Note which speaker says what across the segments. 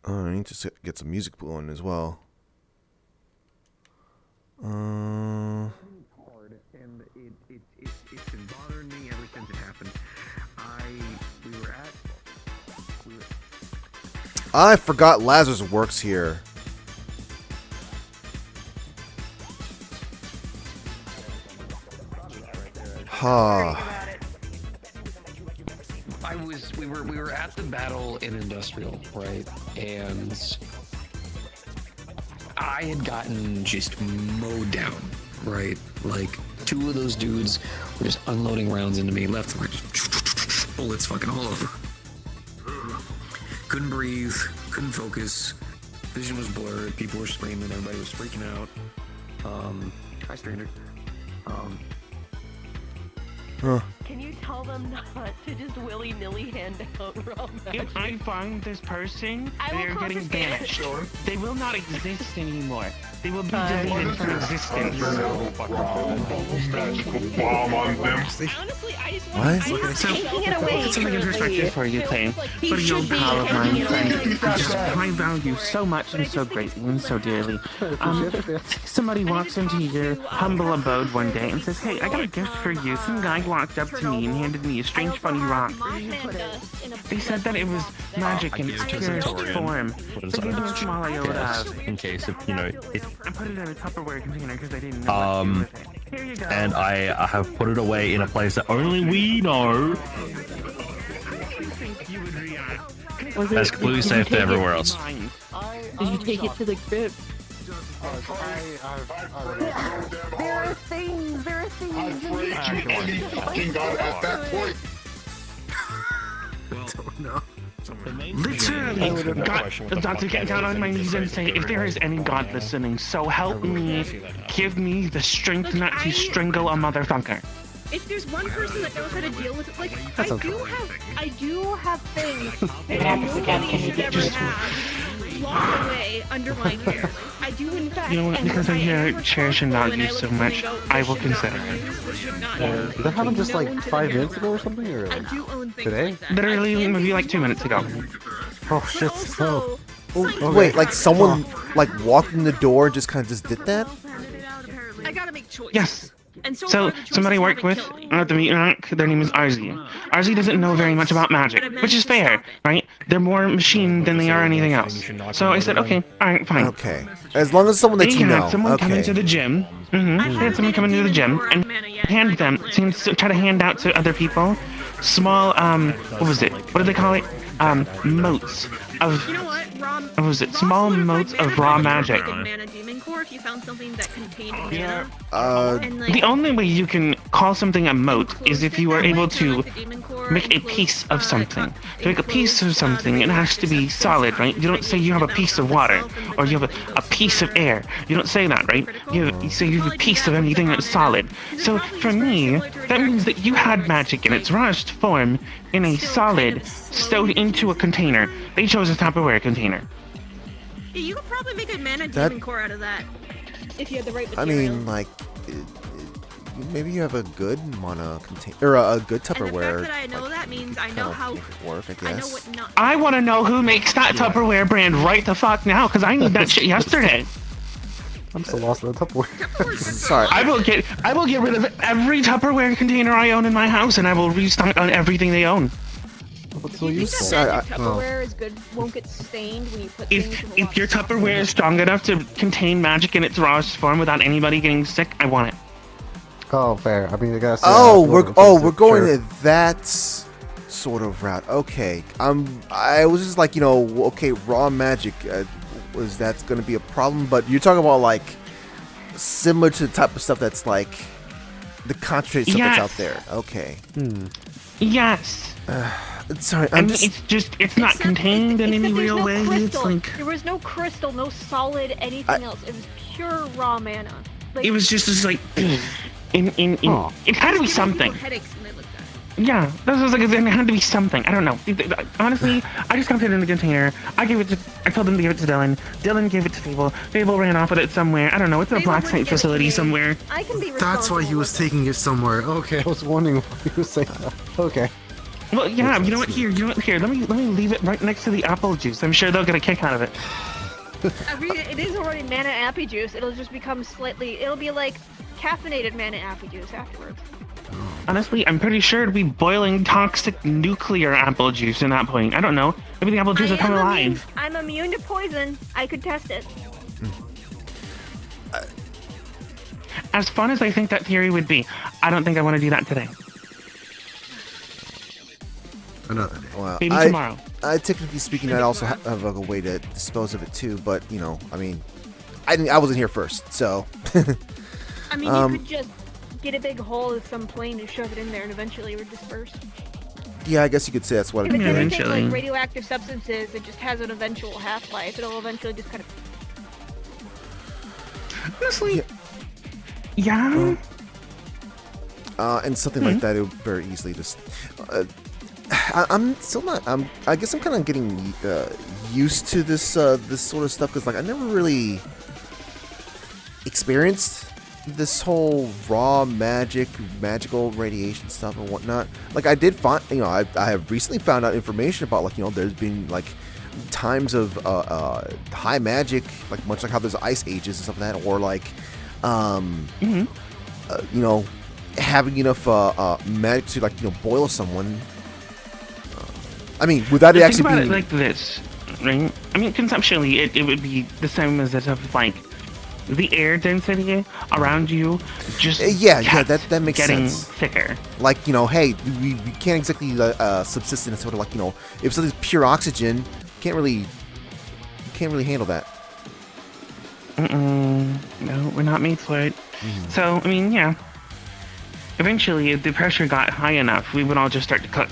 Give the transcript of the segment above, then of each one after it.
Speaker 1: Oh, I need to get some music going as well.
Speaker 2: And it's been bothering me ever since it happened.
Speaker 1: I forgot Lazarus works here. Ha.
Speaker 2: We were at the battle in Industrial, right? And I had gotten just mowed down, right? Like, two of those dudes were just unloading rounds into me left and right, just bullets fucking all over. Couldn't breathe, couldn't focus, vision was blurred, people were screaming, everybody was freaking out. Hi, stranger.
Speaker 3: Can you tell them not to just willy-nilly hand out raw magic?
Speaker 4: If I find this person,
Speaker 3: I will
Speaker 4: they're
Speaker 3: call
Speaker 4: getting
Speaker 3: for Spanish.
Speaker 4: banished. They will not exist anymore. They will be deleted from existence.
Speaker 3: Honestly, I just
Speaker 1: What?
Speaker 3: want to
Speaker 4: So,
Speaker 3: taking it away.
Speaker 4: it's something in perspective for you, Clay.
Speaker 3: He
Speaker 4: But an
Speaker 3: should
Speaker 4: old
Speaker 3: be
Speaker 4: pal of mine,
Speaker 3: taking it
Speaker 4: friend,
Speaker 3: away.
Speaker 4: who just I value so much and so greatly and so dearly. Somebody walks into your humble abode one day and says, "Hey, I got a gift for you." Some guy walked up to me and handed me a strange, funny rock. They said that it was magic in its purest form. They gave me a small iota of.
Speaker 5: In case if you know
Speaker 4: I put it in a Tupperware container because I didn't know what to do with it. Here you go.
Speaker 5: and I have put it away in a place that only we know. That's completely safe to everywhere else.
Speaker 3: Did you take it to the crypt?
Speaker 6: There are things. I prayed to any fucking god at that point.
Speaker 1: Don't know.
Speaker 4: Literally, got to get down on my knees and say, if there is any God listening, so help me, give me the strength not to strangle a motherfucker.
Speaker 7: If there's one person that knows how to deal with it, like I do have things that I never have locked away under my care. I do in fact.
Speaker 4: You know what, because I cherish and value so much, I will consider it.
Speaker 8: Did that happen just like 5 minutes ago or something? Or
Speaker 7: I do own things
Speaker 8: today?
Speaker 7: like that.
Speaker 4: Literally, maybe like 2 minutes ago.
Speaker 8: Oh shit!
Speaker 7: Also,
Speaker 1: Wait, like someone like walked in the door and just kind of just did that?
Speaker 7: I gotta make choices.
Speaker 4: Yes.
Speaker 7: And so
Speaker 4: So,
Speaker 7: far, the
Speaker 4: somebody I
Speaker 7: choices
Speaker 4: work with
Speaker 7: haven't killed me.
Speaker 4: at the meat rack, their name is Arzi. Arzi doesn't know very much about magic, which is fair, right? They're more machine than they are anything else. So I said, okay, alright, fine.
Speaker 1: Okay. As long as someone that
Speaker 4: They
Speaker 1: you know.
Speaker 4: had someone come into
Speaker 1: Okay.
Speaker 4: the gym. They had someone come into the gym and hand them, seems to try to hand out to other people, small, what was it? What do they call it? Motes of,
Speaker 7: You know what, Rom?
Speaker 4: what was it? Small motes of raw magic.
Speaker 7: Mana demon core if you found something that contained mana. And,
Speaker 4: The only way you can call something a mote is if you are able to make a piece of something. To make a piece of something, it has to be solid, right? You don't say you have a piece of water, or you have a piece of air. You don't say that, right? You say you have a piece of anything that's solid. So for me, that means that you had magic in its rawest form in a solid, stowed into a container. They chose a Tupperware container.
Speaker 7: Yeah, you could probably make a mana
Speaker 1: That-
Speaker 7: demon core out of that. If you had the right
Speaker 1: I
Speaker 7: material.
Speaker 1: mean, like, maybe you have a good mana container or a good
Speaker 7: and the
Speaker 1: Tupperware.
Speaker 7: fact that I know that means I know
Speaker 1: kinda
Speaker 7: how.
Speaker 1: make it work, I
Speaker 7: I know
Speaker 1: guess.
Speaker 7: what not.
Speaker 4: I want to know who makes that Tupperware brand right the fuck now, because I need that shit yesterday.
Speaker 8: I'm so lost in the Tupperware.
Speaker 1: Sorry.
Speaker 4: I will get rid of every Tupperware container I own in my house, and I will restock on everything they own.
Speaker 8: What's so
Speaker 7: You think
Speaker 8: useful?
Speaker 7: that
Speaker 1: Sorry,
Speaker 7: magic Tupperware is good? Won't get stained when you put things in the
Speaker 4: If your
Speaker 7: water?
Speaker 4: Tupperware is strong enough to contain magic in its rawest form without anybody getting sick, I want it.
Speaker 8: Oh, fair. I mean, I gotta say.
Speaker 1: Oh, we're going
Speaker 8: sure.
Speaker 1: to that sort of route. Okay. I was just like, okay, raw magic. Was that going to be a problem? But you're talking about like similar to the type of stuff that's like the concentrated stuff that's
Speaker 4: Yes.
Speaker 1: out there. Okay.
Speaker 4: Yes.
Speaker 1: Sorry,
Speaker 4: I
Speaker 1: I'm
Speaker 4: mean,
Speaker 1: just.
Speaker 4: it's not contained in any
Speaker 3: Except there's
Speaker 4: real
Speaker 3: no
Speaker 4: way. It's
Speaker 3: crystal.
Speaker 4: like
Speaker 3: There was no crystal, no solid anything else. It was pure raw mana. Like,
Speaker 4: it was just like in
Speaker 8: Oh.
Speaker 4: it had to be
Speaker 7: It's giving
Speaker 4: something.
Speaker 7: people headaches when they looked at it.
Speaker 4: Yeah, this was like it had to be something. I don't know. Honestly, I just dumped it in the container. I told them to give it to Dylan. Dylan gave it to Fable. Fable ran off with it somewhere. I don't know. It's a
Speaker 7: Fable
Speaker 4: black
Speaker 7: wouldn't
Speaker 4: site
Speaker 7: give it to
Speaker 4: facility
Speaker 7: me.
Speaker 4: somewhere.
Speaker 3: I can be
Speaker 8: That's why he was
Speaker 3: responsible
Speaker 8: taking it somewhere. Okay, I was wondering why he was saying that. Okay.
Speaker 4: Well, yeah, you know what? Here, Let me leave it right next to the apple juice. I'm sure they'll get a kick out of it.
Speaker 7: I mean, it is already mana appy juice. It'll just become slightly. It'll be like caffeinated mana appy juice afterwards.
Speaker 4: Honestly, I'm pretty sure it'd be boiling toxic nuclear apple juice in that point. I don't know. Maybe the apple juice will come alive.
Speaker 7: I'm immune to poison. I could test it.
Speaker 4: As fun as I think that theory would be, I don't think I want to do that today.
Speaker 8: Another day.
Speaker 1: Well,
Speaker 4: Maybe tomorrow.
Speaker 1: Technically speaking, I'd also have a way to dispose of it too. But you know, I mean, I wasn't here first, so.
Speaker 7: I mean, you could just get a big hole with some plane and shove it in there, and eventually it would disperse.
Speaker 1: Yeah, I guess you could say that's what.
Speaker 7: If it's anything
Speaker 4: eventually.
Speaker 7: like radioactive substances, it just has an eventual half-life. It'll eventually just kind of.
Speaker 4: Honestly, yeah.
Speaker 1: And something like that, it would very easily just. I'm still not. I guess I'm kind of getting used to this this sort of stuff because like I never really experienced this whole raw magical radiation stuff and whatnot. Like I did find, you know, I have recently found out information about like, you know, there's been like times of high magic, like much like how there's ice ages and stuff like that, or like you know, having enough magic to like, you know, boil someone. I mean, without it actually being
Speaker 4: it like this, right? I mean, conceptually, it would be the same as that of like the air density around you just
Speaker 1: that makes
Speaker 4: getting
Speaker 1: sense.
Speaker 4: thicker.
Speaker 1: Like, you know, hey, we can't exactly subsist in a sort of like, you know, if something's pure oxygen, can't really handle that.
Speaker 4: No, we're not made for it. So, I mean, yeah. Eventually, if the pressure got high enough, we would all just start to cook.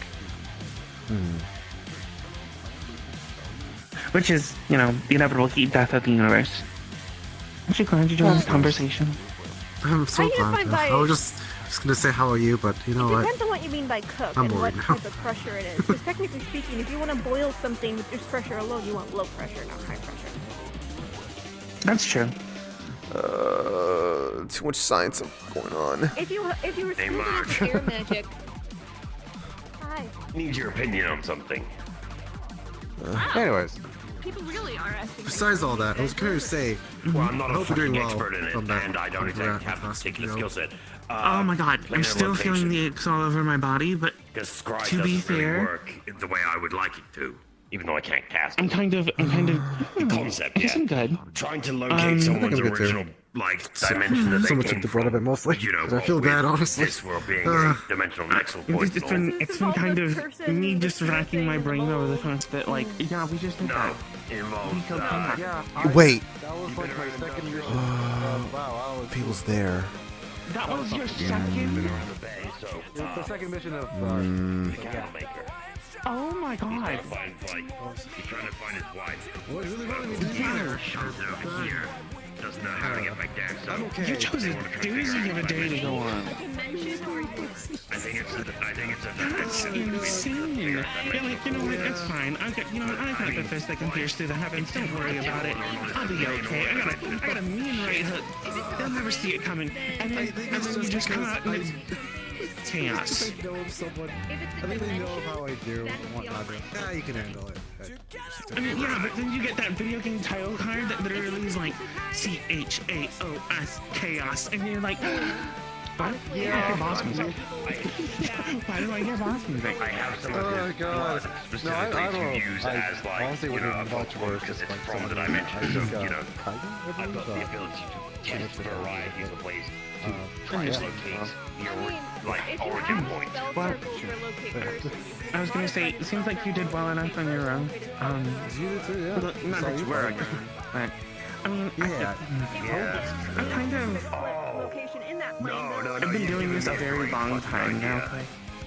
Speaker 4: Which is, you know, the inevitable heat death of the universe. I'm actually glad you joined this conversation.
Speaker 8: I'm so glad. I was just gonna say how are you, but you know
Speaker 7: It
Speaker 8: what?
Speaker 7: depends on what you mean by cook
Speaker 8: I'm
Speaker 7: and what
Speaker 8: worried now.
Speaker 7: type of pressure it is. Because technically speaking, if you want to boil something with just pressure alone, you want low pressure, not high pressure.
Speaker 4: That's true.
Speaker 1: Too much science going on.
Speaker 7: If you were speaking of air magic, hi.
Speaker 6: Need your opinion on something.
Speaker 8: Anyways,
Speaker 7: People really are asking.
Speaker 8: besides all that, I was going to say,
Speaker 6: Well, I'm not
Speaker 8: I
Speaker 6: a
Speaker 8: hope you're doing
Speaker 6: fucking
Speaker 8: well
Speaker 6: expert in it,
Speaker 8: from that
Speaker 6: and I don't exactly have a
Speaker 8: last
Speaker 6: particular
Speaker 8: video.
Speaker 6: skill set.
Speaker 4: Oh my god, I'm still feeling the aches all over my body, but
Speaker 6: Because Scry
Speaker 4: to be
Speaker 6: doesn't really
Speaker 4: fair,
Speaker 6: work in the way I would like it to, even though I can't cast
Speaker 4: I'm
Speaker 6: it.
Speaker 4: kind of
Speaker 6: The concept,
Speaker 4: I guess
Speaker 6: yeah.
Speaker 4: I'm good.
Speaker 6: Trying to locate someone's
Speaker 8: I'm good too.
Speaker 6: original, like, dimension that they
Speaker 8: Someone
Speaker 6: came
Speaker 8: took the brunt of
Speaker 6: from.
Speaker 8: it mostly.
Speaker 6: You know,
Speaker 8: 'Cause I feel
Speaker 6: with
Speaker 8: bad, honestly.
Speaker 6: This world being a dimensional nexus point.
Speaker 4: It's been kind of me just racking my brain over the fact that, like, yeah, we just did
Speaker 6: No,
Speaker 4: that.
Speaker 6: involves,
Speaker 1: Wait,
Speaker 8: That was like my second mission. Wow,
Speaker 1: people's there.
Speaker 4: That was your second?
Speaker 8: the second mission of
Speaker 6: the cattle maker.
Speaker 4: Oh my god.
Speaker 6: He's trying to find his wife.
Speaker 8: What really wanted me to do there?
Speaker 6: Shoved over here. Doesn't know how to get back down, so...
Speaker 8: I'm okay.
Speaker 4: You chose a doozy of a day to go on.
Speaker 6: I think it's
Speaker 4: Insane. Yeah, like, you know what, it's fine. You know what, I got the fist that can pierce through the heavens. Don't worry about it. I'll be okay. I got a mean right hook. They'll never see it coming. And then you just come out and it's chaos.
Speaker 8: I know of someone. I think they know how I do and whatnot. Yeah, you can handle it.
Speaker 4: I mean, yeah, but then you get that video game title card that literally is like CHAOS chaos, and you're like, why do I hear boss music? Why do I hear boss music?
Speaker 6: I have some of
Speaker 8: Oh
Speaker 6: his
Speaker 8: god.
Speaker 6: blood
Speaker 8: No,
Speaker 6: specifically
Speaker 8: I don't know.
Speaker 6: to use
Speaker 8: I
Speaker 6: as like,
Speaker 8: honestly
Speaker 6: you
Speaker 8: wouldn't
Speaker 6: know, a
Speaker 8: even much worse
Speaker 6: because
Speaker 8: if
Speaker 6: it's
Speaker 8: like
Speaker 6: from the
Speaker 8: somebody-
Speaker 6: dimension,
Speaker 8: I
Speaker 6: so,
Speaker 8: think,
Speaker 6: you know,
Speaker 8: Tiger, I
Speaker 6: I've got the
Speaker 8: believe,
Speaker 6: ability to get
Speaker 8: it's a-
Speaker 6: varieties of ways to try
Speaker 8: yeah.
Speaker 6: to locate your, like,
Speaker 7: If you
Speaker 6: origin
Speaker 7: have
Speaker 6: point.
Speaker 7: spell
Speaker 4: Well,
Speaker 7: circles for locate person,
Speaker 4: I was gonna say, it seems like you did well enough on your own.
Speaker 8: You did too, yeah.
Speaker 4: Look, not
Speaker 8: So
Speaker 4: that you
Speaker 8: you
Speaker 4: were on
Speaker 8: fine.
Speaker 4: your own, but I mean,
Speaker 8: Yeah.
Speaker 4: I'm kind of.
Speaker 7: location in that plane.
Speaker 6: No,
Speaker 4: I've been doing this a very long time now.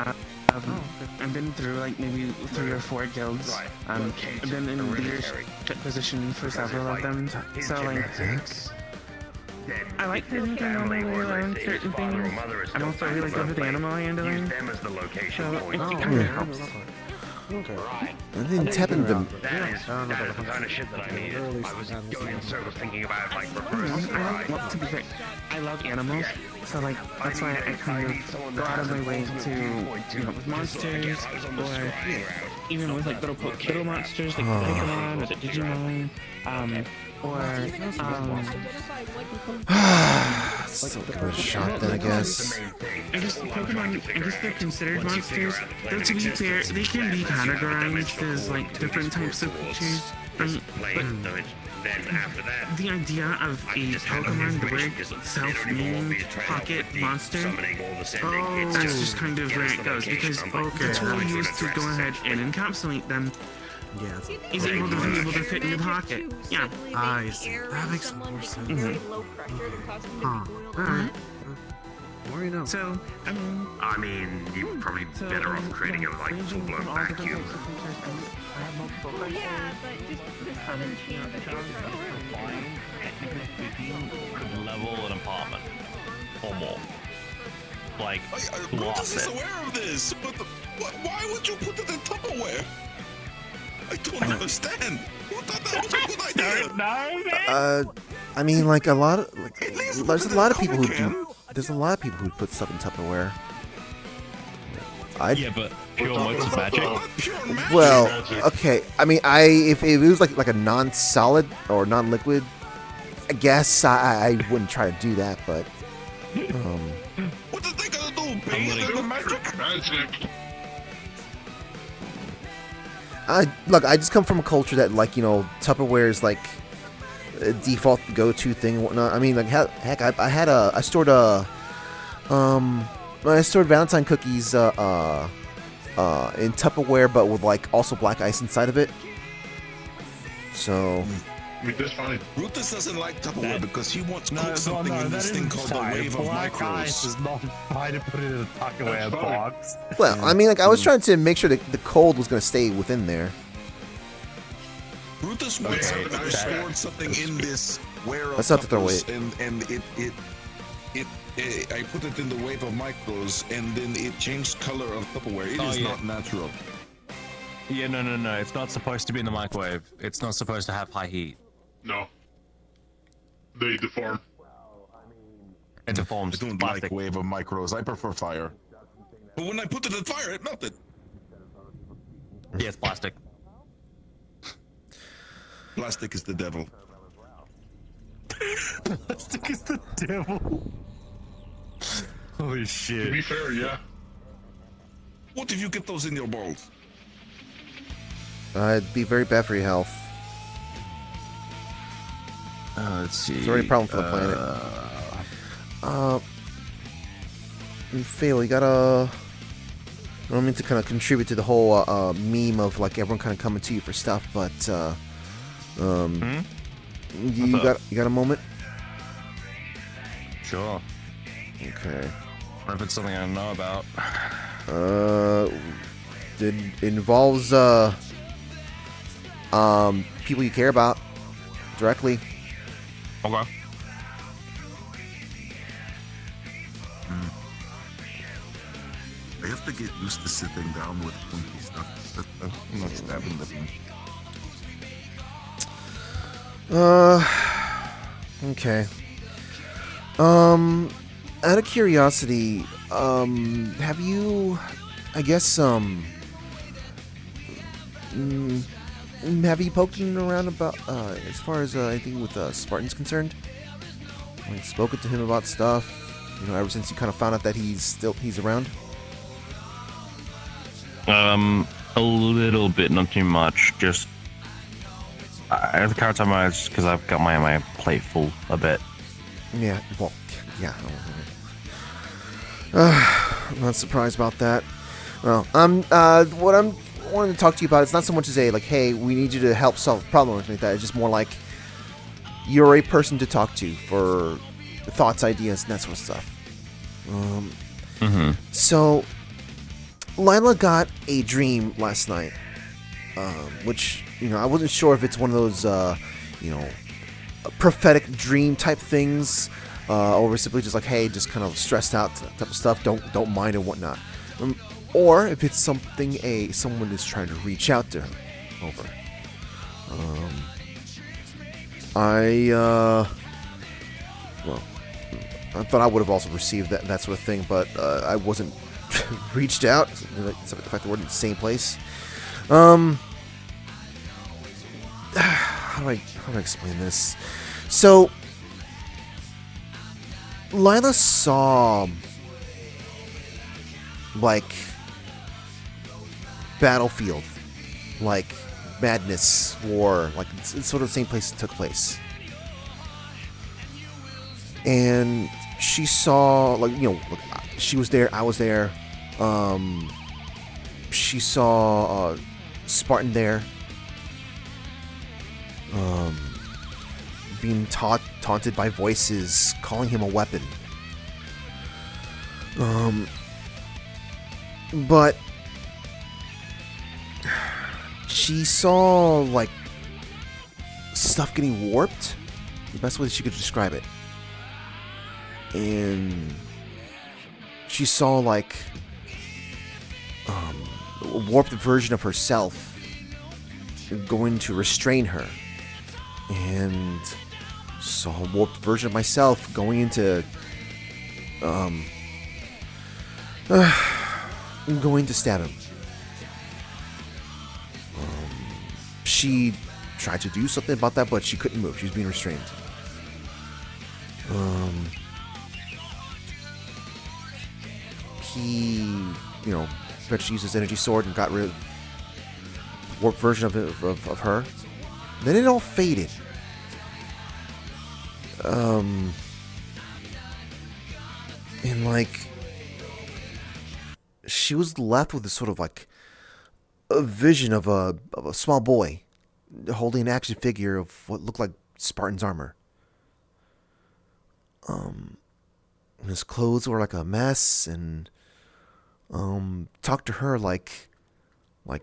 Speaker 4: I've been through like maybe 3 or 4 guilds. I've been in leadership position for several of them. So like, I like to think I know my way around certain things. I'm also really good with animal handling.
Speaker 6: Use them as the location
Speaker 4: So
Speaker 6: point.
Speaker 4: it kind of helps.
Speaker 8: Okay.
Speaker 1: I didn't tap into them.
Speaker 9: That is the kind of shit that I needed. I was going in circles thinking about like reverse cry.
Speaker 4: Well, to be fair, I love animals, so like that's why I kind of go out of my way to, you know, with monsters, or even with like little monsters like Pokemon or the Digimon,
Speaker 1: So give it a shot then, I guess.
Speaker 4: I guess Pokemon, I guess they're considered monsters. Though to be fair, they can be categorized as like different types of creatures. Right? But
Speaker 9: Then after that,
Speaker 4: the idea of a Pokemon, the word itself meaning pocket monster, that's just kind of where it goes, because the tool used to go ahead and encapsulate them
Speaker 8: Yeah.
Speaker 4: is able to be able to fit in your pocket. Yeah.
Speaker 8: I see. That makes more sense. Huh. Alright. More you know.
Speaker 4: So,
Speaker 9: I mean, you're probably better off creating a like full-blown vacuum.
Speaker 7: Yeah, but just doesn't change the
Speaker 5: Could level an apartment or more. Like,
Speaker 10: Brutus is
Speaker 5: it.
Speaker 10: aware of this, but why would you put it in Tupperware? I don't understand. Who thought that was a good idea?
Speaker 1: I mean, like a lot of there's a lot of people who do. There's a lot of people who put stuff in Tupperware.
Speaker 5: Yeah, but pure modes of magic.
Speaker 1: Well, okay. I mean, if it was like a non-solid or non-liquid, I guess I wouldn't try to do that. But
Speaker 10: What are they gonna do? Bathe in the magic?
Speaker 1: Look, I just come from a culture that, like, you know, Tupperware is like a default go-to thing and whatnot. I mean, like, heck, I stored Valentine cookies in Tupperware, but with like also black ice inside of it. So.
Speaker 10: That's fine. Brutus doesn't like Tupperware because he wants to cook something in this thing called the wave of
Speaker 5: Black ice
Speaker 10: micros.
Speaker 5: is not fine to put it in a Tupperware box.
Speaker 1: Well, I mean, like, I was trying to make sure that the cold was going to stay within there.
Speaker 10: Brutus wants to store something in this ware of
Speaker 1: Let's not throw it.
Speaker 10: and I put it in the wave of micros, and then it changed color of Tupperware. It is not natural.
Speaker 5: Yeah, no. It's not supposed to be in the microwave. It's not supposed to have high heat.
Speaker 6: No. They deform.
Speaker 5: It deforms.
Speaker 10: I don't
Speaker 5: plastic.
Speaker 10: like wave of micros. I prefer fire. But when I put it in fire, it melted.
Speaker 5: Yeah, it's plastic.
Speaker 10: Plastic is the devil.
Speaker 5: Plastic is the devil. Holy shit.
Speaker 6: To be fair, yeah.
Speaker 10: What if you get those in your balls?
Speaker 1: It'd be very bad for your health.
Speaker 5: Let's see.
Speaker 1: It's already a problem for the planet. Fail, you gotta. I don't mean to kind of contribute to the whole meme of like everyone kind of coming to you for stuff, but you got a moment?
Speaker 5: Sure.
Speaker 1: Okay.
Speaker 5: What if it's something I don't know about?
Speaker 1: It involves people you care about directly.
Speaker 5: Okay.
Speaker 10: I have to get used to sitting down with funky stuff. I'm not stabbing them.
Speaker 1: Okay. Out of curiosity, have you, I guess, have you poked around about, as far as anything with Spartan's concerned? Like, spoken to him about stuff, you know, ever since you kind of found out that he's around?
Speaker 5: A little bit, not too much. Just the current time is because I've got my plate full a bit.
Speaker 1: Yeah, well, yeah. I'm not surprised about that. Well, what I'm wanting to talk to you about is not so much as a, like, hey, we need you to help solve a problem or anything like that. It's just more like you're a person to talk to for thoughts, ideas, and that sort of stuff. So, Lila got a dream last night, which, you know, I wasn't sure if it's one of those, you know, prophetic dream type things, or simply just like, hey, just kind of stressed out type of stuff. Don't mind and whatnot. or if it's something someone is trying to reach out to her over. Well, I thought I would have also received that sort of thing, but I wasn't reached out. Except the fact that we're in the same place. How do I explain this? So, Lila saw like battlefield, like madness, war, like it's sort of the same place it took place. And she saw, like, she was there, I was there. She saw Spartan there, being taunted by voices, calling him a weapon. But she saw, like, stuff getting warped. The best way she could describe it. And she saw, like, a warped version of herself going to restrain her. And saw a warped version of myself going into going to stab him. She tried to do something about that, but she couldn't move. She was being restrained. He, eventually used his energy sword and got rid of the warped version of her. Then it all faded. And like, she was left with this sort of like a vision of a small boy holding an action figure of what looked like Spartan's armor. And his clothes were like a mess, and talked to her like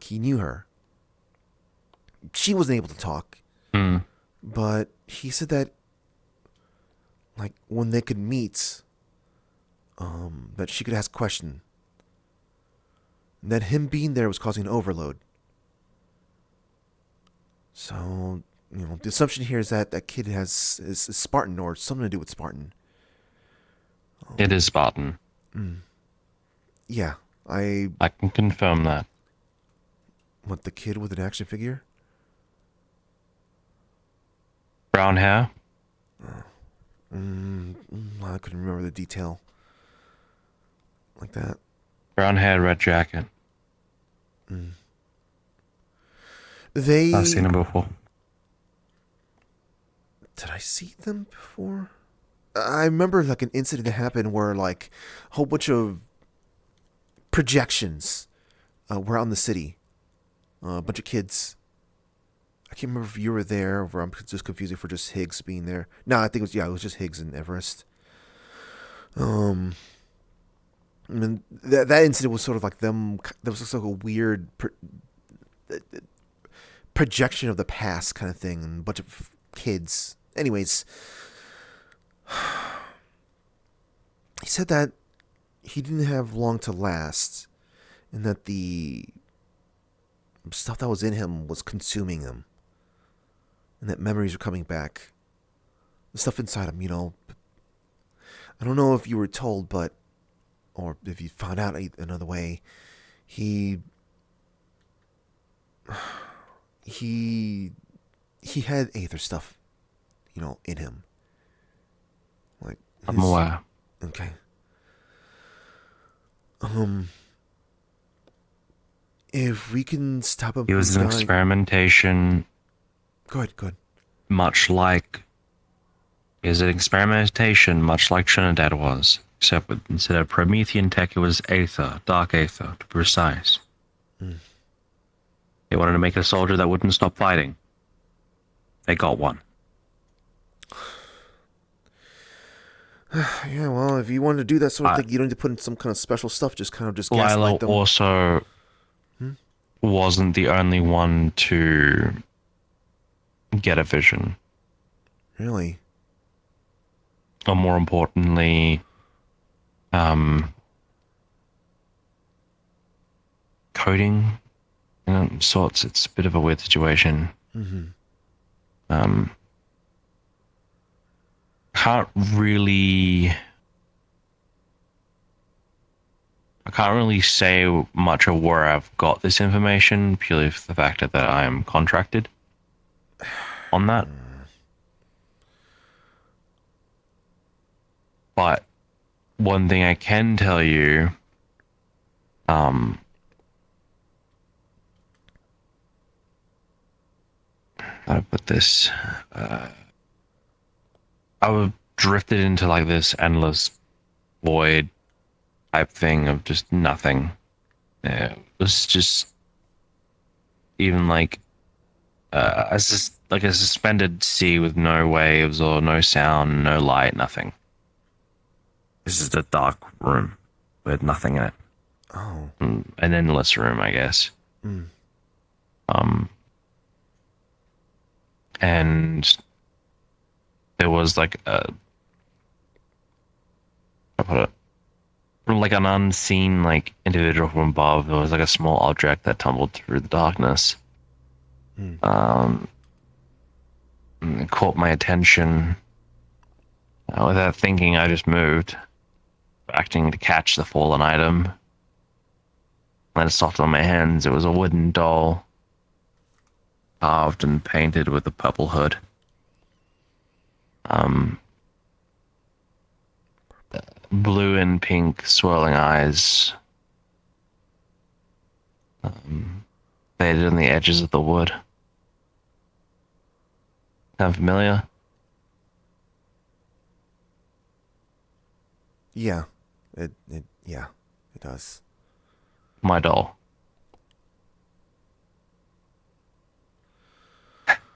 Speaker 1: he knew her. She wasn't able to talk, but he said that, like, when they could meet, that she could ask questions. That him being there was causing an overload. So, the assumption here is that that kid is Spartan or something to do with Spartan.
Speaker 5: It is Spartan.
Speaker 1: Yeah, I
Speaker 5: can confirm that.
Speaker 1: What, the kid with an action figure?
Speaker 5: Brown hair?
Speaker 1: I couldn't remember the detail. Like that.
Speaker 5: Brown hair, red jacket. I've seen him before.
Speaker 1: Did I see them before? I remember like an incident that happened where like a whole bunch of projections were out in the city. A bunch of kids. I can't remember if you were there or I'm just confusing for just Higgs being there. No, I think it was just Higgs and Everest. And that incident was sort of like them. There was just like a weird projection of the past kind of thing, and a bunch of kids. Anyways, he said that he didn't have long to last, and that the stuff that was in him was consuming him, and that memories were coming back. The stuff inside him, I don't know if you were told, but or if you found out another way, he had Aether stuff, in him. Like
Speaker 5: I'm aware.
Speaker 1: Okay. If we can stop him,
Speaker 5: It was an experimentation.
Speaker 1: Good.
Speaker 5: Much like Trinidad was, except with instead of Promethean tech, it was Aether, Dark Aether, to be precise. They wanted to make a soldier that wouldn't stop fighting. They got one.
Speaker 1: Yeah, well, if you wanted to do that sort of thing, you don't need to put in some kind of special stuff. Just gaslight
Speaker 5: Lila
Speaker 1: them.
Speaker 5: also wasn't the only one to get a vision.
Speaker 1: Really?
Speaker 5: Or more importantly, coding, sorts. It's a bit of a weird situation. Can't really. I can't really say much of where I've got this information, purely for the fact that I am contracted on that. But one thing I can tell you, how to put this, I was drifted into like this endless void type thing of just nothing. It was just even like a suspended sea with no waves or no sound, no light, nothing. This is a dark room with nothing in it.
Speaker 1: Oh.
Speaker 5: An endless room, I guess. And there was like like an unseen like individual from above. There was like a small object that tumbled through the darkness. It caught my attention. Without thinking, I just moved, acting to catch the fallen item. Then it stopped on my hands. It was a wooden doll, carved and painted with a purple hood. Blue and pink swirling eyes. Faded on the edges of the wood. Sound familiar?
Speaker 1: Yeah. It does.
Speaker 5: My doll.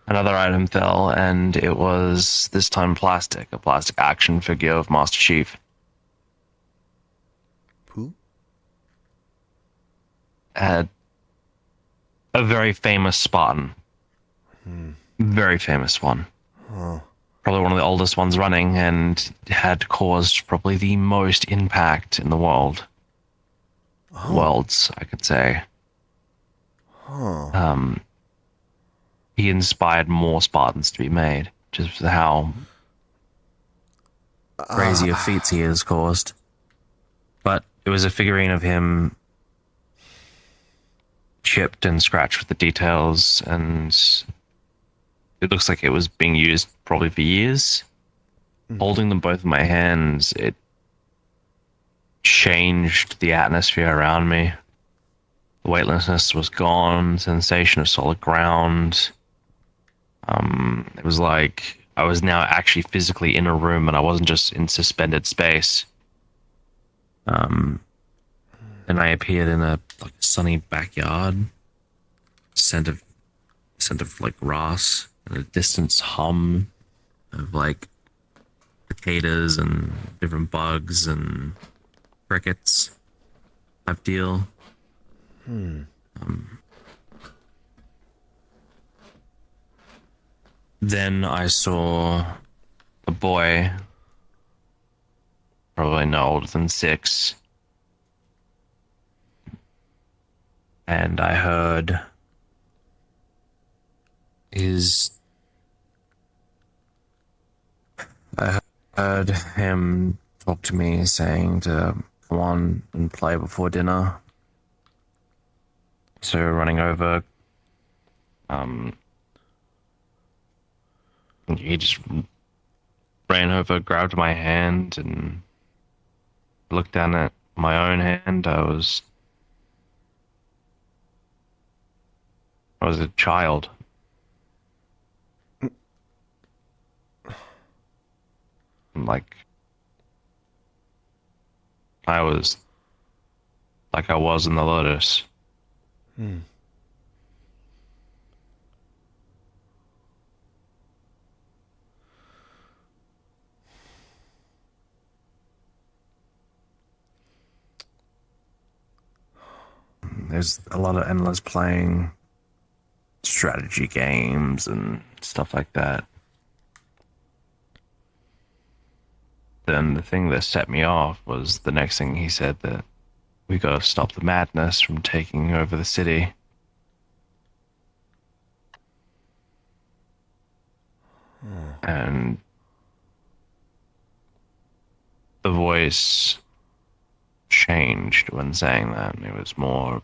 Speaker 5: Another item fell, and it was this time plastic, a plastic action figure of Master Chief.
Speaker 1: Who?
Speaker 5: Had a very famous Spartan. Very famous one.
Speaker 1: Oh.
Speaker 5: Probably one of the oldest ones running, and had caused probably the most impact in the world. Worlds, I could say. He inspired more Spartans to be made, just for how crazy of feats he has caused. But it was a figurine of him chipped and scratched with the details, and it looks like it was being used probably for years. Holding them both in my hands, it changed the atmosphere around me. The weightlessness was gone, sensation of solid ground. It was like I was now actually physically in a room, and I wasn't just in suspended space. And I appeared in a like sunny backyard, scent of like grass, and a distant hum of like cicadas and different bugs and crickets type deal. Then I saw a boy, probably no older than 6, and I heard him talk to me, saying to come on and play before dinner. So running over, he just ran over, grabbed my hand, and looked down at my own hand. I was a child. Like I was in the Lotus. There's a lot of endless playing, strategy games and stuff like that. Then the thing that set me off was the next thing he said, that We gotta stop the madness from taking over the city. And the voice changed when saying that. It was more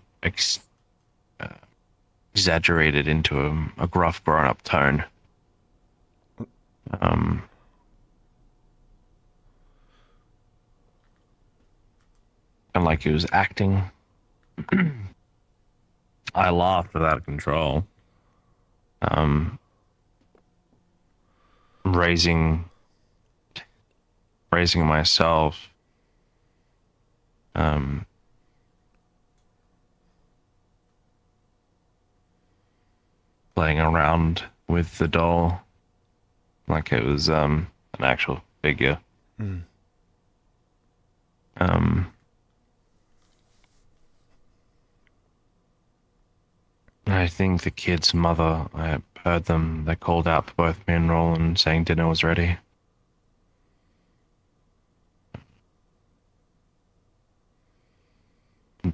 Speaker 5: exaggerated into a gruff, grown-up tone. And like he was acting. I laughed without control. Raising myself. Playing around with the doll like it was an actual figure. I think the kid's mother, I heard them, they called out for both me and Roland saying dinner was ready. The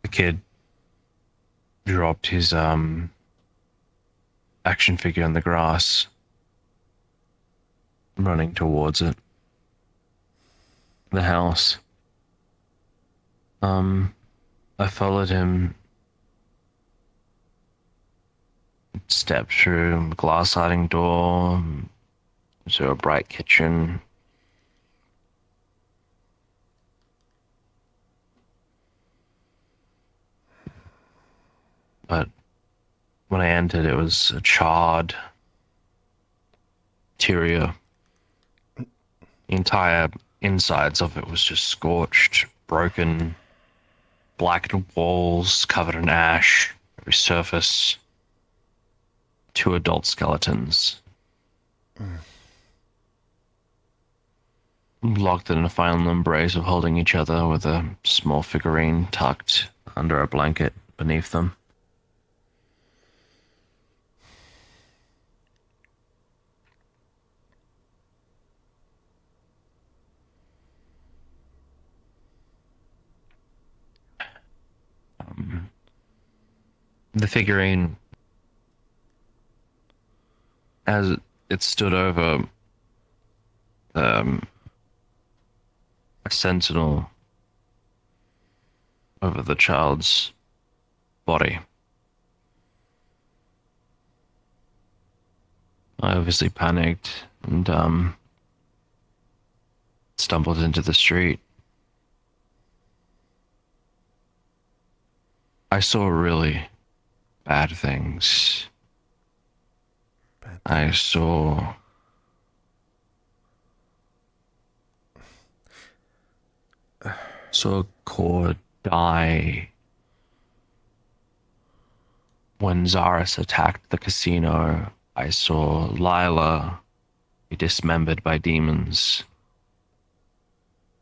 Speaker 5: kid dropped his action figure in the grass, running towards it. The house. I followed him, stepped through a glass sliding door to a bright kitchen. But when I entered, it was a charred interior. The entire insides of it was just scorched, broken, blackened walls covered in ash, every surface. 2 adult skeletons. Locked in a final embrace of holding each other with a small figurine tucked under a blanket beneath them. The figurine, as it stood over a sentinel over the child's body. I obviously panicked and stumbled into the street. I saw really bad things. I saw Cord die when Zaris attacked the casino. I saw Lila be dismembered by demons,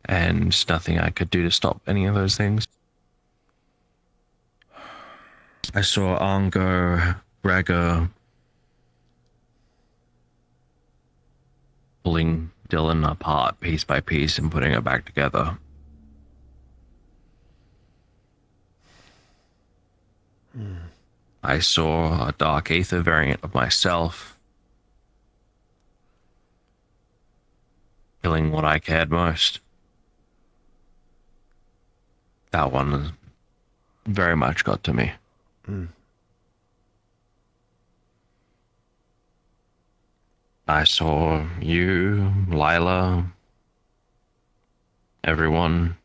Speaker 5: and nothing I could do to stop any of those things. I saw Ango, Gregor pulling Dylan apart piece by piece and putting it back together. I saw a Dark Aether variant of myself killing what I cared most. That one very much got to me. I saw you, Lila, everyone.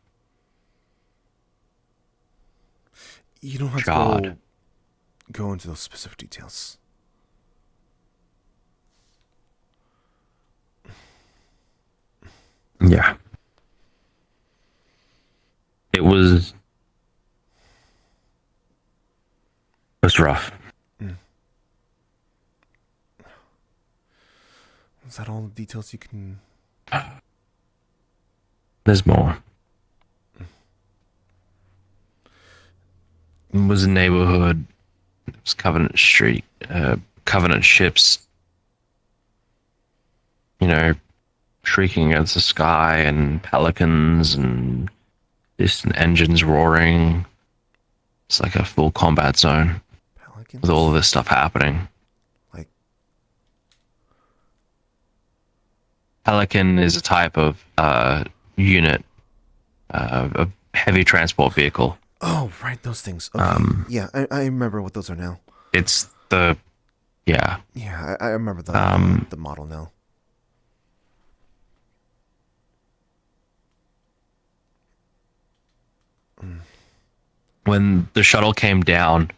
Speaker 1: You don't have
Speaker 5: charred.
Speaker 1: to go into those specific details.
Speaker 5: Yeah. It was rough.
Speaker 1: Is that all the details you can...
Speaker 5: There's more. It was a neighborhood. It was Covenant Street. Covenant ships, shrieking against the sky and pelicans and distant engines roaring. It's like a full combat zone
Speaker 1: Pelicans?
Speaker 5: with all of this stuff happening.
Speaker 1: Like,
Speaker 5: Pelican is a type of unit, a heavy transport vehicle.
Speaker 1: oh, right, those things. Okay. Yeah, I remember what those are now.
Speaker 5: It's the, yeah.
Speaker 1: Yeah, I remember the model now.
Speaker 5: When the shuttle came down,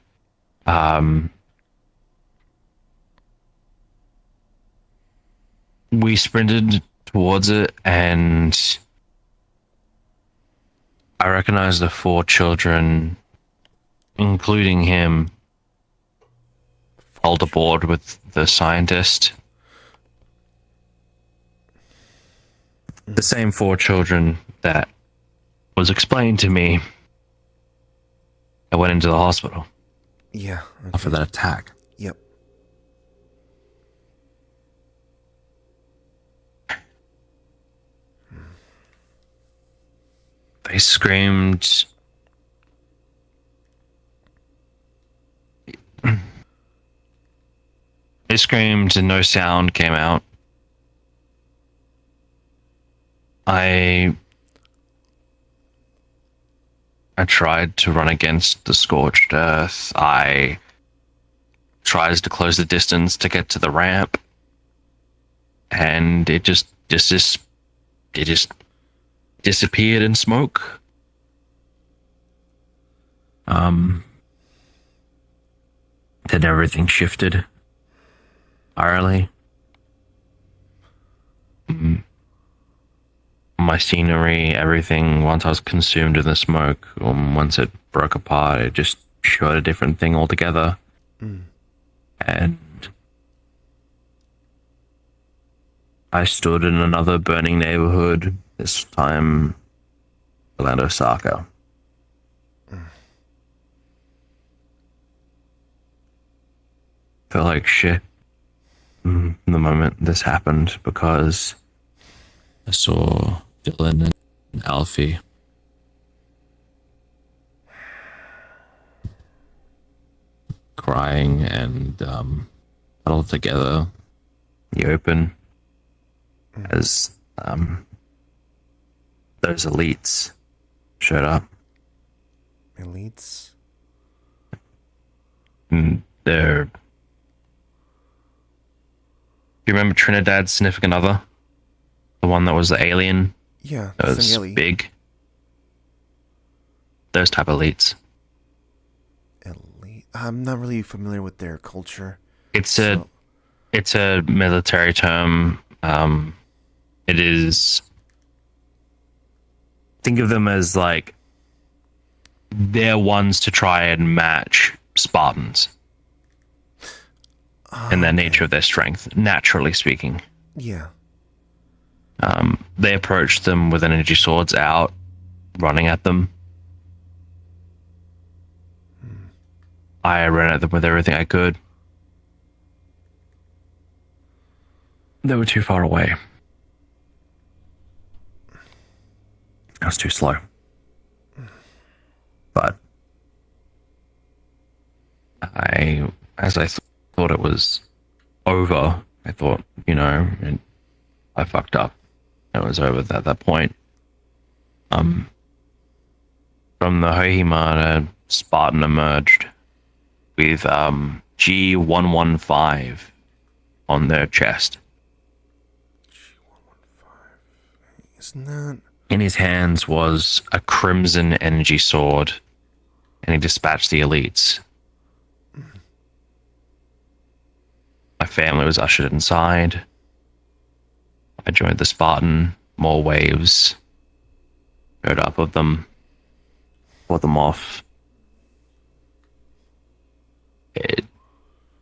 Speaker 5: we sprinted towards it, and I recognized the 4 children, including him, held aboard with the scientist. The same 4 children that was explained to me. I went into the hospital
Speaker 1: Yeah.
Speaker 5: after that attack.
Speaker 1: Yep.
Speaker 5: They screamed. They screamed and no sound came out. I tried to run against the scorched earth. I tried to close the distance to get to the ramp, and it just disappeared in smoke. Then everything shifted. Entirely. My scenery, everything, once I was consumed in the smoke, once it broke apart, it just showed a different thing altogether. And I stood in another burning neighborhood, this time Orlando, Osaka. Felt like shit the moment this happened, because I saw Dylan and Alfie crying and huddled together in the open as those elites showed up.
Speaker 1: Elites?
Speaker 5: And they're... Do you remember Trinidad's significant other? The one that was the alien?
Speaker 1: Yeah,
Speaker 5: That was
Speaker 1: Singeli.
Speaker 5: big. Those type of elites.
Speaker 1: Elite. I'm not really familiar with their culture.
Speaker 5: It's a military term. It is... Think of them as like... They're ones to try and match Spartans. In the nature of their strength, naturally speaking.
Speaker 1: Yeah.
Speaker 5: They approached them with energy swords out, running at them. I ran at them with everything I could. They were too far away. I was too slow. But as I thought it was over, I thought, and I fucked up. It was over at that point. From the Hohima, a Spartan emerged with G115 on their chest.
Speaker 1: G115. Isn't that...
Speaker 5: In his hands was a crimson energy sword, and he dispatched the elites. My family was ushered inside. I joined the Spartan. More waves showed up of them. Fought them off.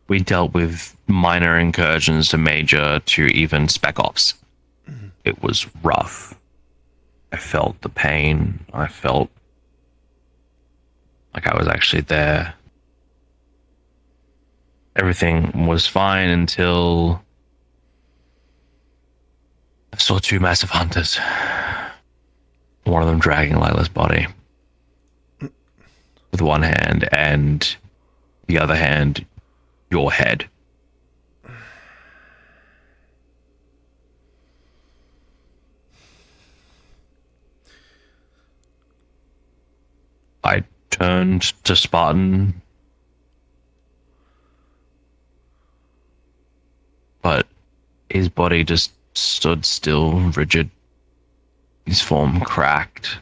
Speaker 5: We dealt with minor incursions to major to even spec ops. It was rough. I felt the pain. I felt like I was actually there. Everything was fine until I saw two massive hunters. One of them dragging Lila's body with one hand, and the other hand, your head. I turned to Spartan, but his body just stood still, rigid. His form cracked,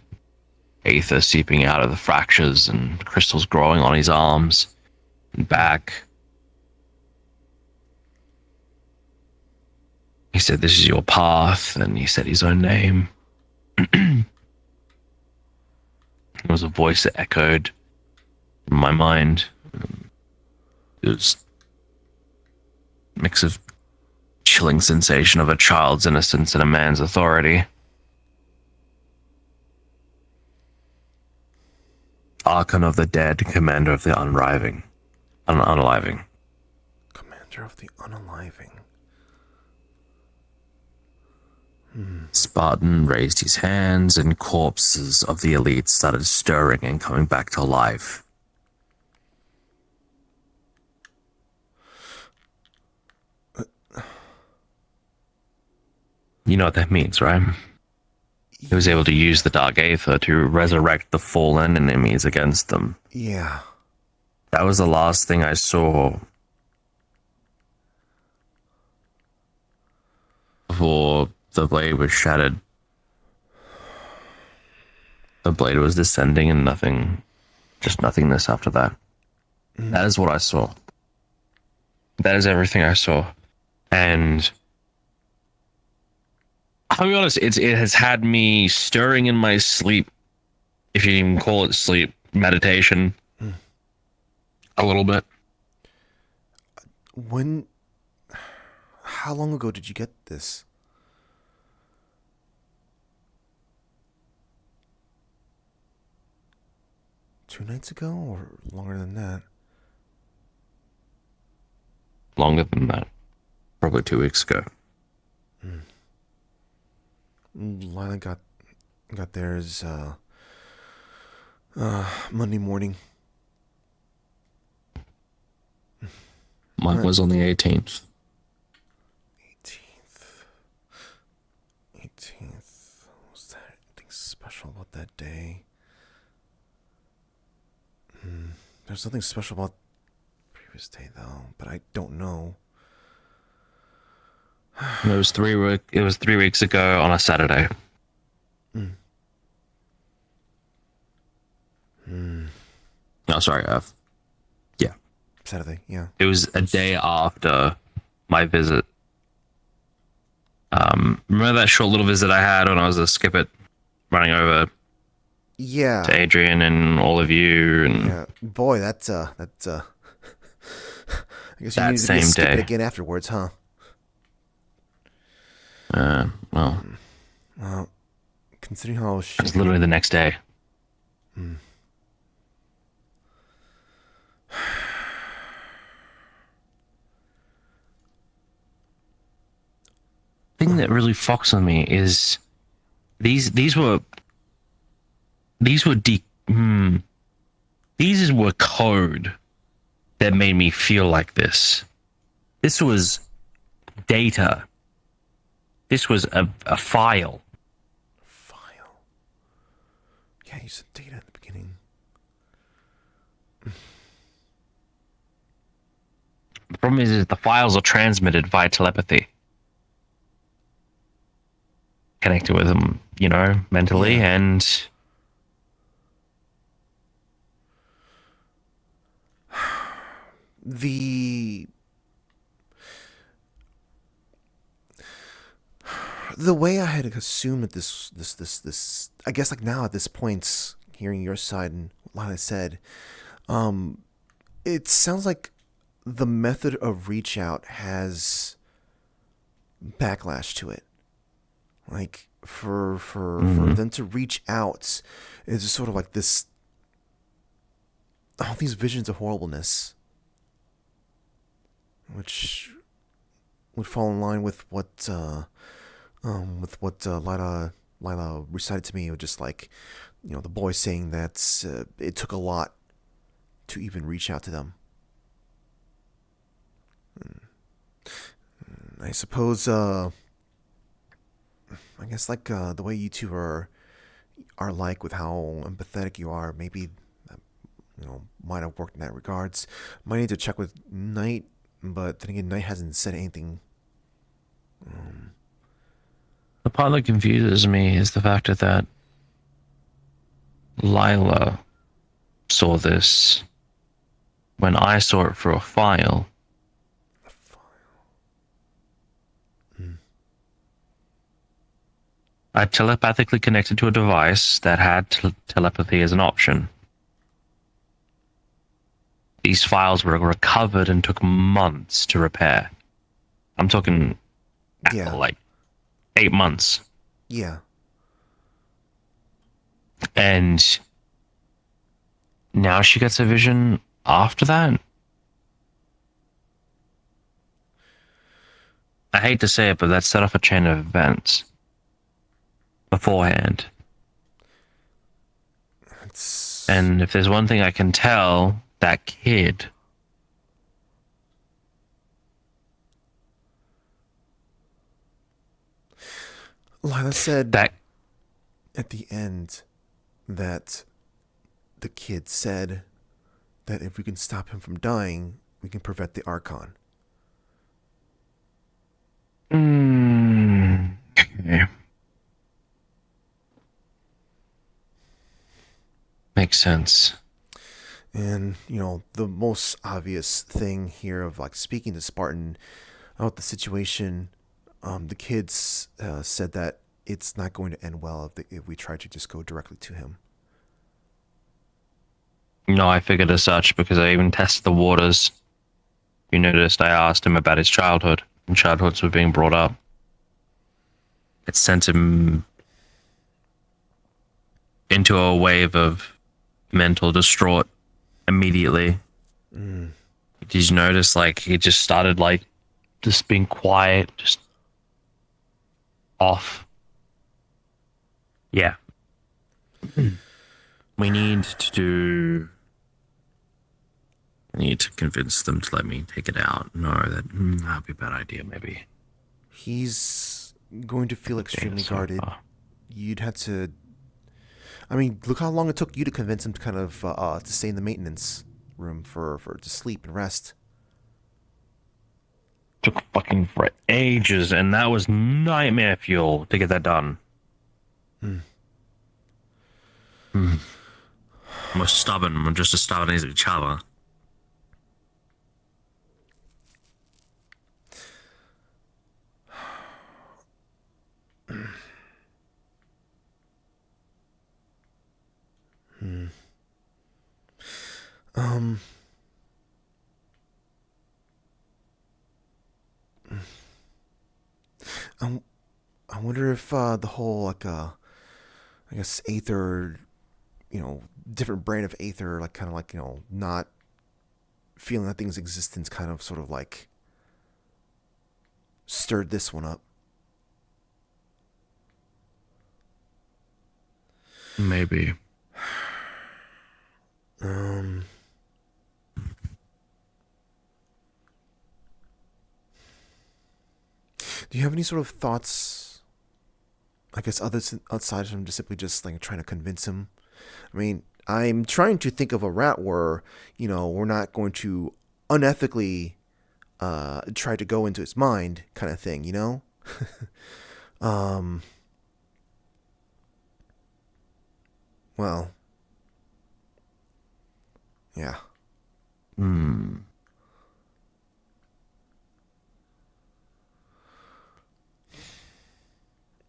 Speaker 5: aether seeping out of the fractures and crystals growing on his arms and back. He said, "This is your path," and he said his own name. There was a voice that echoed in my mind. It was a mix of chilling sensation of a child's innocence and a man's authority. Archon of the dead, commander of the unaliving.
Speaker 1: Commander of the unaliving.
Speaker 5: Spartan raised his hands, and corpses of the elite started stirring and coming back to life. You know what that means, right? He was able to use the dark aether to resurrect the fallen enemies against them.
Speaker 1: Yeah.
Speaker 5: That was the last thing I saw before the blade was shattered. The blade was descending and nothing, just nothingness after that. That is what I saw. That is everything I saw. And I'll be honest, it has had me stirring in my sleep, if you can even call it sleep, meditation, a little bit.
Speaker 1: How long ago did you get this? Two nights ago, or longer than that?
Speaker 5: Longer than that. Probably 2 weeks ago.
Speaker 1: Lila got theirs Monday morning.
Speaker 5: Mine was on the 18th.
Speaker 1: 18th. Was there anything special about that day? There's nothing special about the previous day, though, but I don't know.
Speaker 5: It was 3 weeks ago on a Saturday. No, sorry. Yeah.
Speaker 1: Saturday, yeah.
Speaker 5: It was a day after my visit. Remember that short little visit I had when I was a skipper running over
Speaker 1: Yeah.
Speaker 5: to Adrian and all of you? And
Speaker 1: Yeah. Boy, that's I guess you
Speaker 5: that
Speaker 1: needed to
Speaker 5: same
Speaker 1: be a skip
Speaker 5: day.
Speaker 1: it again afterwards, huh?
Speaker 5: Well,
Speaker 1: Well, considering how
Speaker 5: it was literally the next day. The thing that really fucks on me is these were code that made me feel like this. This was data. This was a file.
Speaker 1: File. Yeah, you said data at the beginning.
Speaker 5: The problem is the files are transmitted via telepathy. Connected with them, mentally,
Speaker 1: Yeah.
Speaker 5: and
Speaker 1: the way I had assumed that this I guess like now at this point, hearing your side and what I said, it sounds like the method of reach out has backlash to it. Like for them to reach out is just sort of like this, all these visions of horribleness, which would fall in line with what with what Lila recited to me, it was just like, the boy saying that it took a lot to even reach out to them. I suppose, I guess like the way you two are like with how empathetic you are, maybe might have worked in that regards. Might need to check with Knight, but then again, Knight hasn't said anything.
Speaker 5: The part that confuses me is the fact that Lila saw this when I saw it through a file. I telepathically connected to a device that had telepathy as an option. These files were recovered and took months to repair. I'm talking like 8 months.
Speaker 1: Yeah.
Speaker 5: And now she gets a vision after that? I hate to say it, but that set off a chain of events beforehand. And if there's one thing I can tell, that kid...
Speaker 1: Lila said
Speaker 5: that
Speaker 1: at the end that the kid said that if we can stop him from dying, we can prevent the Archon.
Speaker 5: Okay. Makes sense.
Speaker 1: And, the most obvious thing here of like speaking to Spartan about the situation, the kids said that it's not going to end well if we try to just go directly to him.
Speaker 5: No, I figured as such because I even tested the waters. You noticed I asked him about his childhood, and childhoods were being brought up. It sent him into a wave of mental distraught immediately. Did you notice, like, he just started, like, just being quiet, just off? Yeah. We need to convince them to let me take it out. No, that'd be a bad idea, maybe.
Speaker 1: He's going to feel extremely guarded. You'd have to... I mean, look how long it took you to convince him to kind of to stay in the maintenance room for to sleep and rest.
Speaker 5: Took fucking for ages, and that was nightmare fuel to get that done. We're stubborn. We're just as stubborn as each other.
Speaker 1: I wonder if the whole like I guess Aether, different brand of Aether, like kind of like not feeling that thing's existence, kind of sort of like stirred this one up.
Speaker 5: Maybe.
Speaker 1: Do you have any sort of thoughts, I guess, outside from just simply just like trying to convince him? I mean, I'm trying to think of a route where, we're not going to unethically try to go into his mind kind of thing, Well, yeah.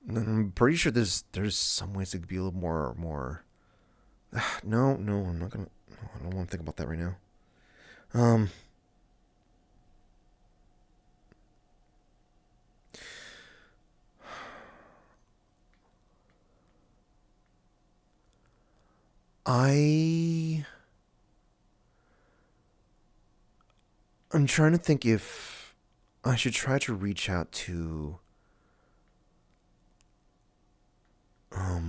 Speaker 1: I'm pretty sure there's some ways it could be a little more. No, I'm not gonna. No, I don't want to think about that right now. I'm trying to think if I should try to reach out to Oh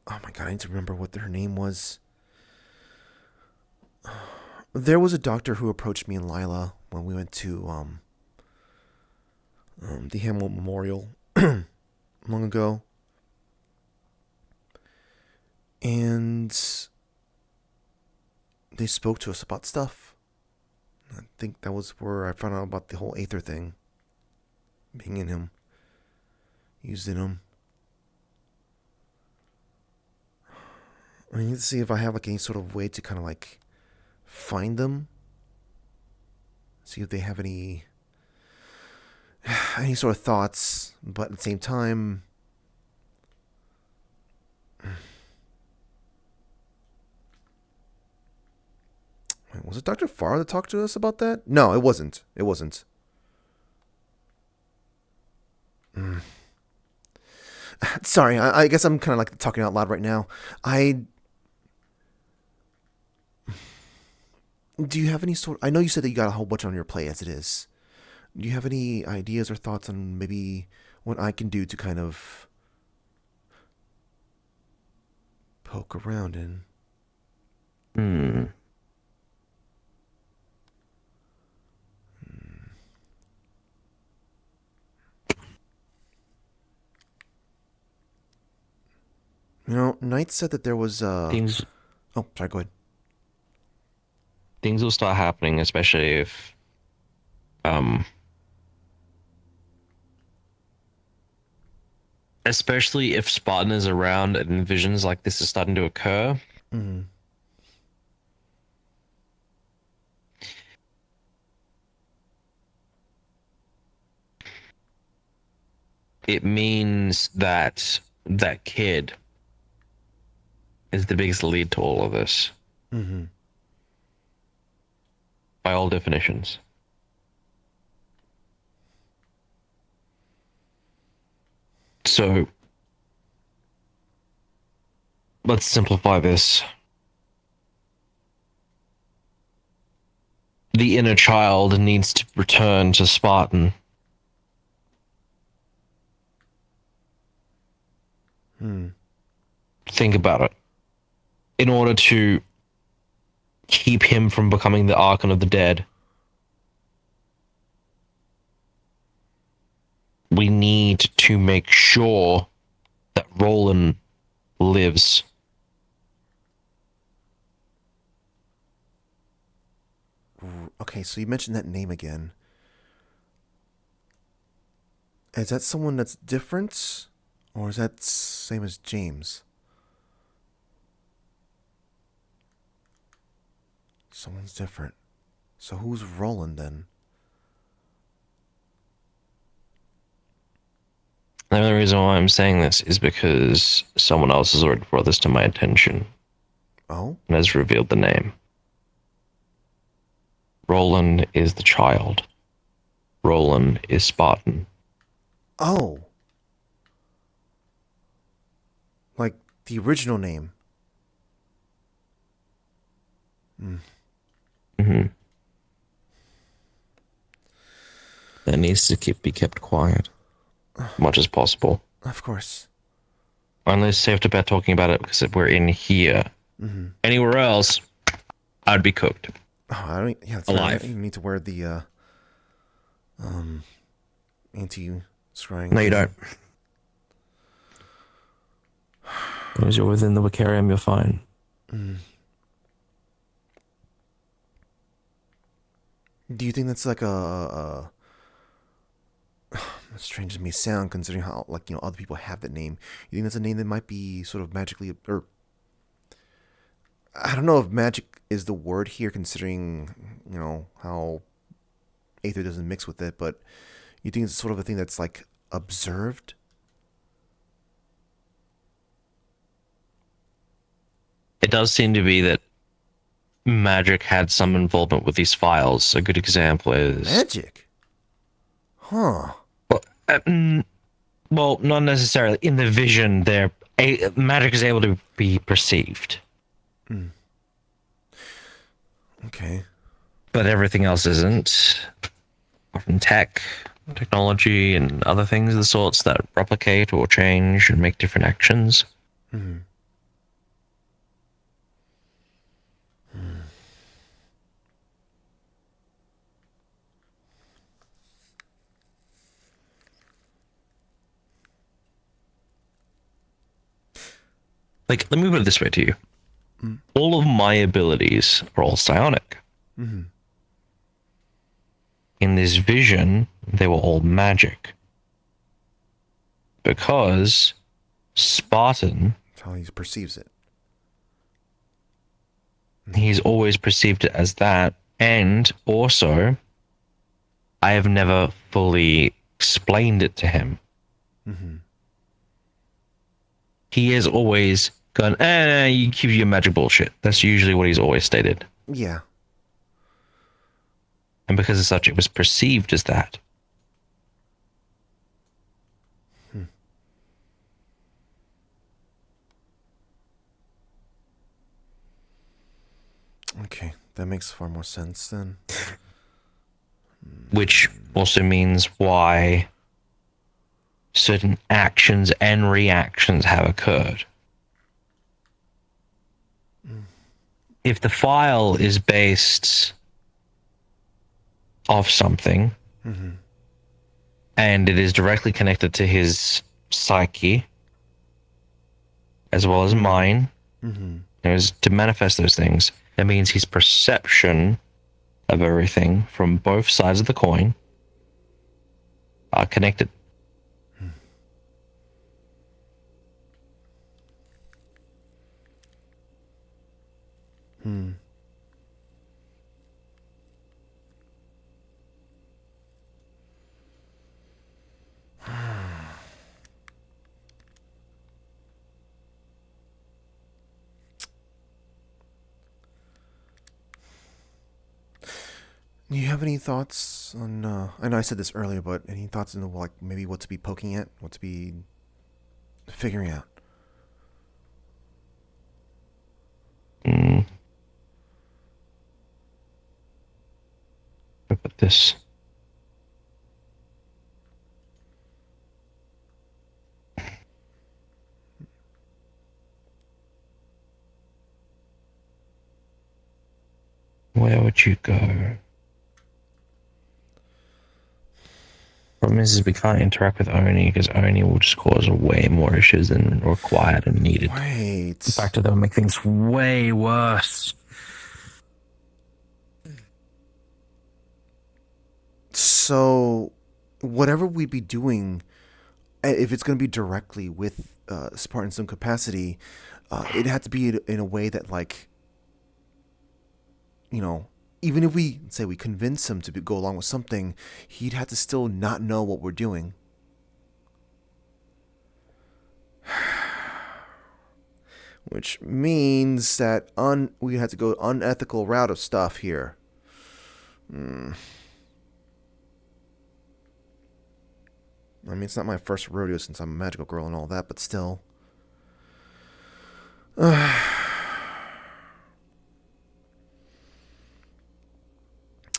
Speaker 1: my god, I need to remember what her name was. There was a doctor who approached me and Lila when we went to the Hamill Memorial long ago. And they spoke to us about stuff. I think that was where I found out about the whole Aether thing. Being in him. Used in him. I need to see if I have like any sort of way to kind of like find them. See if they have any sort of thoughts, but at the same time, wait, was it Dr. Farr that talked to us about that? No, it wasn't. It wasn't. Sorry, I guess I'm kind of like talking out loud right now. Do you have any sort... I know you said that you got a whole bunch on your plate as it is. Do you have any ideas or thoughts on maybe what I can do to kind of poke around in? You know, Knight said that there was
Speaker 5: Things
Speaker 1: Oh, sorry, go ahead.
Speaker 5: Things will start happening, especially if Spartan is around and visions like this is starting to occur.
Speaker 1: Mm-hmm.
Speaker 5: It means that that kid is the biggest lead to all of this.
Speaker 1: Mm-hmm.
Speaker 5: By all definitions. So, let's simplify this. The inner child needs to return to Spartan. Think about it. In order to keep him from becoming the Archon of the Dead, we need to make sure that Roland lives.
Speaker 1: Okay, so you mentioned that name again. Is that someone that's different? Or is that same as James? Someone's different. So who's Roland then?
Speaker 5: The only reason why I'm saying this is because someone else has already brought this to my attention.
Speaker 1: Oh?
Speaker 5: And has revealed the name. Roland is the child. Roland is Spartan.
Speaker 1: Oh. Like the original name.
Speaker 5: That needs to be kept quiet. Much as possible.
Speaker 1: Of course.
Speaker 5: Unless safe to bet talking about it because if we're in here. Anywhere else, I'd be cooked.
Speaker 1: Oh, I don't. Yeah, that's
Speaker 5: alive.
Speaker 1: Right. You need to wear the anti-scrying.
Speaker 5: No, you don't. As long as you're within the Wiccarium, you're fine.
Speaker 1: Do you think that's like a strange as it may sound, considering how other people have that name? You think that's a name that might be sort of magically, or I don't know if magic is the word here, considering how Aether doesn't mix with it, but you think it's sort of a thing that's like observed?
Speaker 5: It does seem to be that magic had some involvement with these files. A good example is
Speaker 1: magic. Huh.
Speaker 5: Well, not necessarily. In the vision, magic is able to be perceived.
Speaker 1: Okay.
Speaker 5: But everything else isn't. Often tech, technology and other things of the sorts that replicate or change and make different actions.
Speaker 1: Mm-hmm.
Speaker 5: Like, let me put it this way to you. All of my abilities are all psionic.
Speaker 1: Mm-hmm.
Speaker 5: In this vision, they were all magic. Because Spartan,
Speaker 1: That's how he perceives it.
Speaker 5: he's always perceived it as that. And also, I have never fully explained it to him.
Speaker 1: Mm-hmm.
Speaker 5: He has always gone, you keep your magic bullshit. That's usually what he's always stated.
Speaker 1: Yeah.
Speaker 5: And because of such, it was perceived as that.
Speaker 1: Okay, that makes far more sense then.
Speaker 5: Which also means why certain actions and reactions have occurred. If the file is based off something, and it is directly connected to his psyche, as well as mine, it was to manifest those things, that means his perception of everything from both sides of the coin are connected.
Speaker 1: Do you have any thoughts on, I know I said this earlier, but any thoughts on, like, maybe what to be poking at? What to be figuring out?
Speaker 5: Look at this. Where would you go? Problem is we can't interact with Oni because Oni will just cause way more issues than required and needed.
Speaker 1: Wait.
Speaker 5: In fact, that will make things way worse.
Speaker 1: So, whatever we be doing, if it's going to be directly with Spartan in some capacity, it had to be in a way that, like, you know, even if we say we convince him to go along with something, he'd have to still not know what we're doing. Which means that we had to go unethical route of stuff here. I mean, it's not my first rodeo since I'm a magical girl and all that, but still.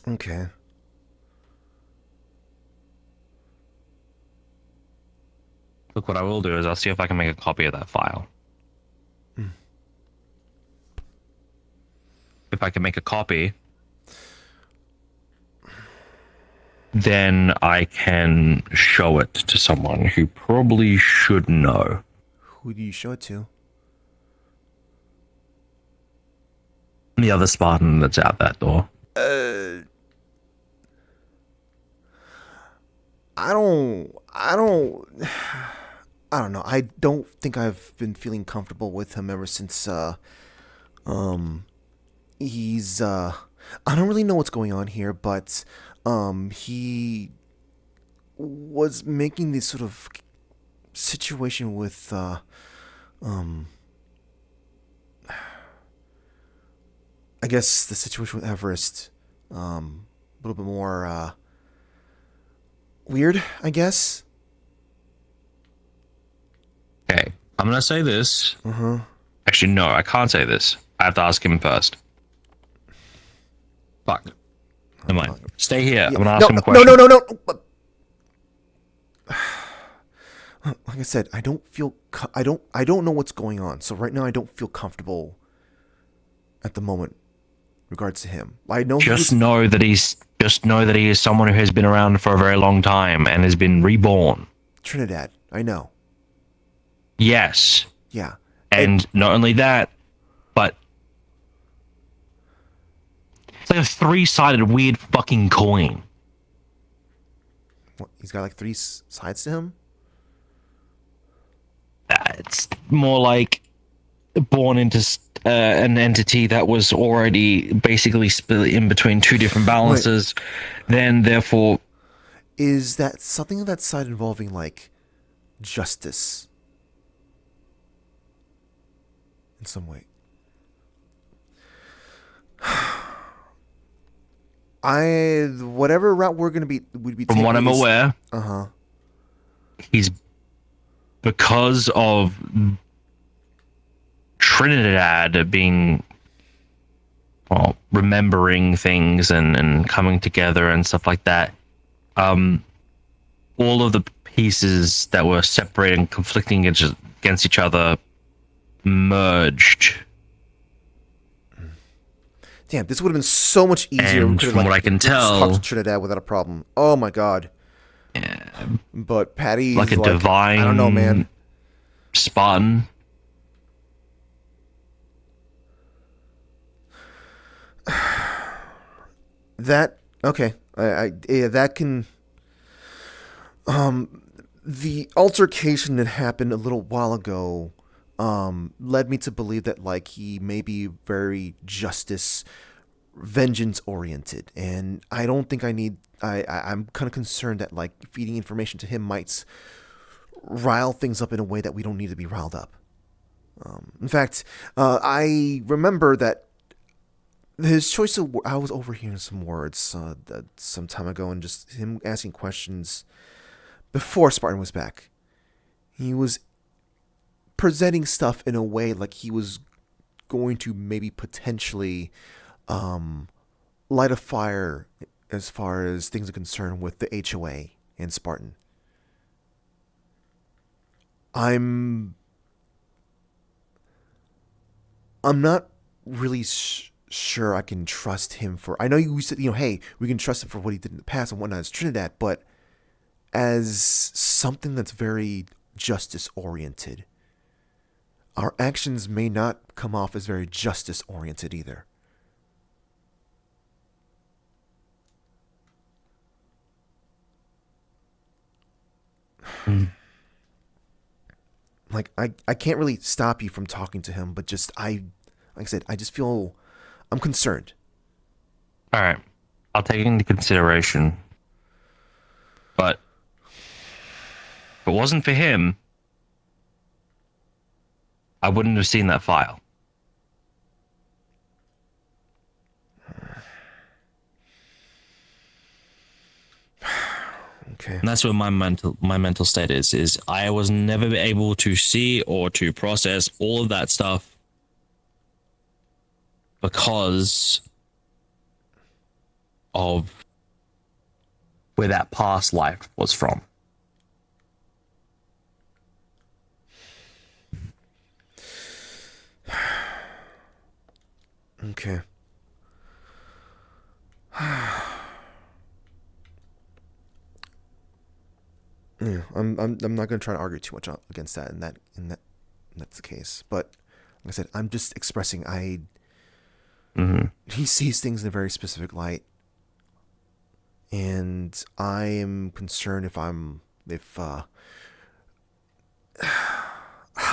Speaker 1: Okay.
Speaker 5: Look, what I will do is I'll see if I can make a copy of that file. If I can make a copy, then I can show it to someone who probably should know.
Speaker 1: Who do you show it to?
Speaker 5: The other Spartan that's out that door.
Speaker 1: I don't know. I don't think I've been feeling comfortable with him ever since, he's, I don't really know what's going on here, but, he was making this sort of situation with, I guess the situation with Everest, a little bit more, weird, I guess.
Speaker 5: Okay, I'm gonna say this. Actually, no, I can't say this. I have to ask him first. Fuck. Never mind. Stay here. I'm gonna ask him a question.
Speaker 1: No. like I said, I don't feel I don't know what's going on. So right now I don't feel comfortable at the moment in regards to him. I know
Speaker 5: know that he is someone who has been around for a very long time and has been reborn.
Speaker 1: Trinidad. I know.
Speaker 5: Yes.
Speaker 1: Yeah.
Speaker 5: And not only that, but it's like a three-sided weird fucking coin.
Speaker 1: What, he's got like three sides to him?
Speaker 5: It's more like born into an entity that was already basically split in between two different balances. Then, therefore...
Speaker 1: Is that something of that side involving, like, justice? In some way. Whatever route we'd be taking.
Speaker 5: From what I'm aware,
Speaker 1: he's
Speaker 5: because of Trinidad being, well, remembering things and coming together and stuff like that. All of the pieces that were separated and conflicting against each other merged.
Speaker 1: Damn, this would have been so much easier.
Speaker 5: And from what I can tell,
Speaker 1: talk to Trinidad without a problem. Oh my god.
Speaker 5: Yeah.
Speaker 1: But Patty,
Speaker 5: like a divine,
Speaker 1: I don't know, man.
Speaker 5: Spartan.
Speaker 1: That okay. Yeah, that can. The altercation that happened a little while ago, led me to believe that like he may be very vengeance oriented, and I don't think I need. I'm kind of concerned that like feeding information to him might rile things up in a way that we don't need to be riled up. In fact, I remember that his choice of I was overhearing some words some time ago, and just him asking questions before Spartan was back. He was presenting stuff in a way like he was going to maybe potentially light a fire as far as things are concerned with the HOA and Spartan. I'm not really sure I can trust him for. I know you said, hey, we can trust him for what he did in the past and whatnot as Trinidad, but as something that's very justice oriented, our actions may not come off as very justice oriented either. Like I can't really stop you from talking to him, but just like I said, I just feel I'm concerned.
Speaker 5: All right, I'll take it into consideration. But if it wasn't for him, I wouldn't have seen that file.
Speaker 1: Okay.
Speaker 5: And that's what my mental state is I was never able to see or to process all of that stuff because of where that past life was from.
Speaker 1: Okay. Yeah, I'm not gonna try to argue too much against that, and that's the case. But like I said, I'm just expressing he sees things in a very specific light, and I am concerned if how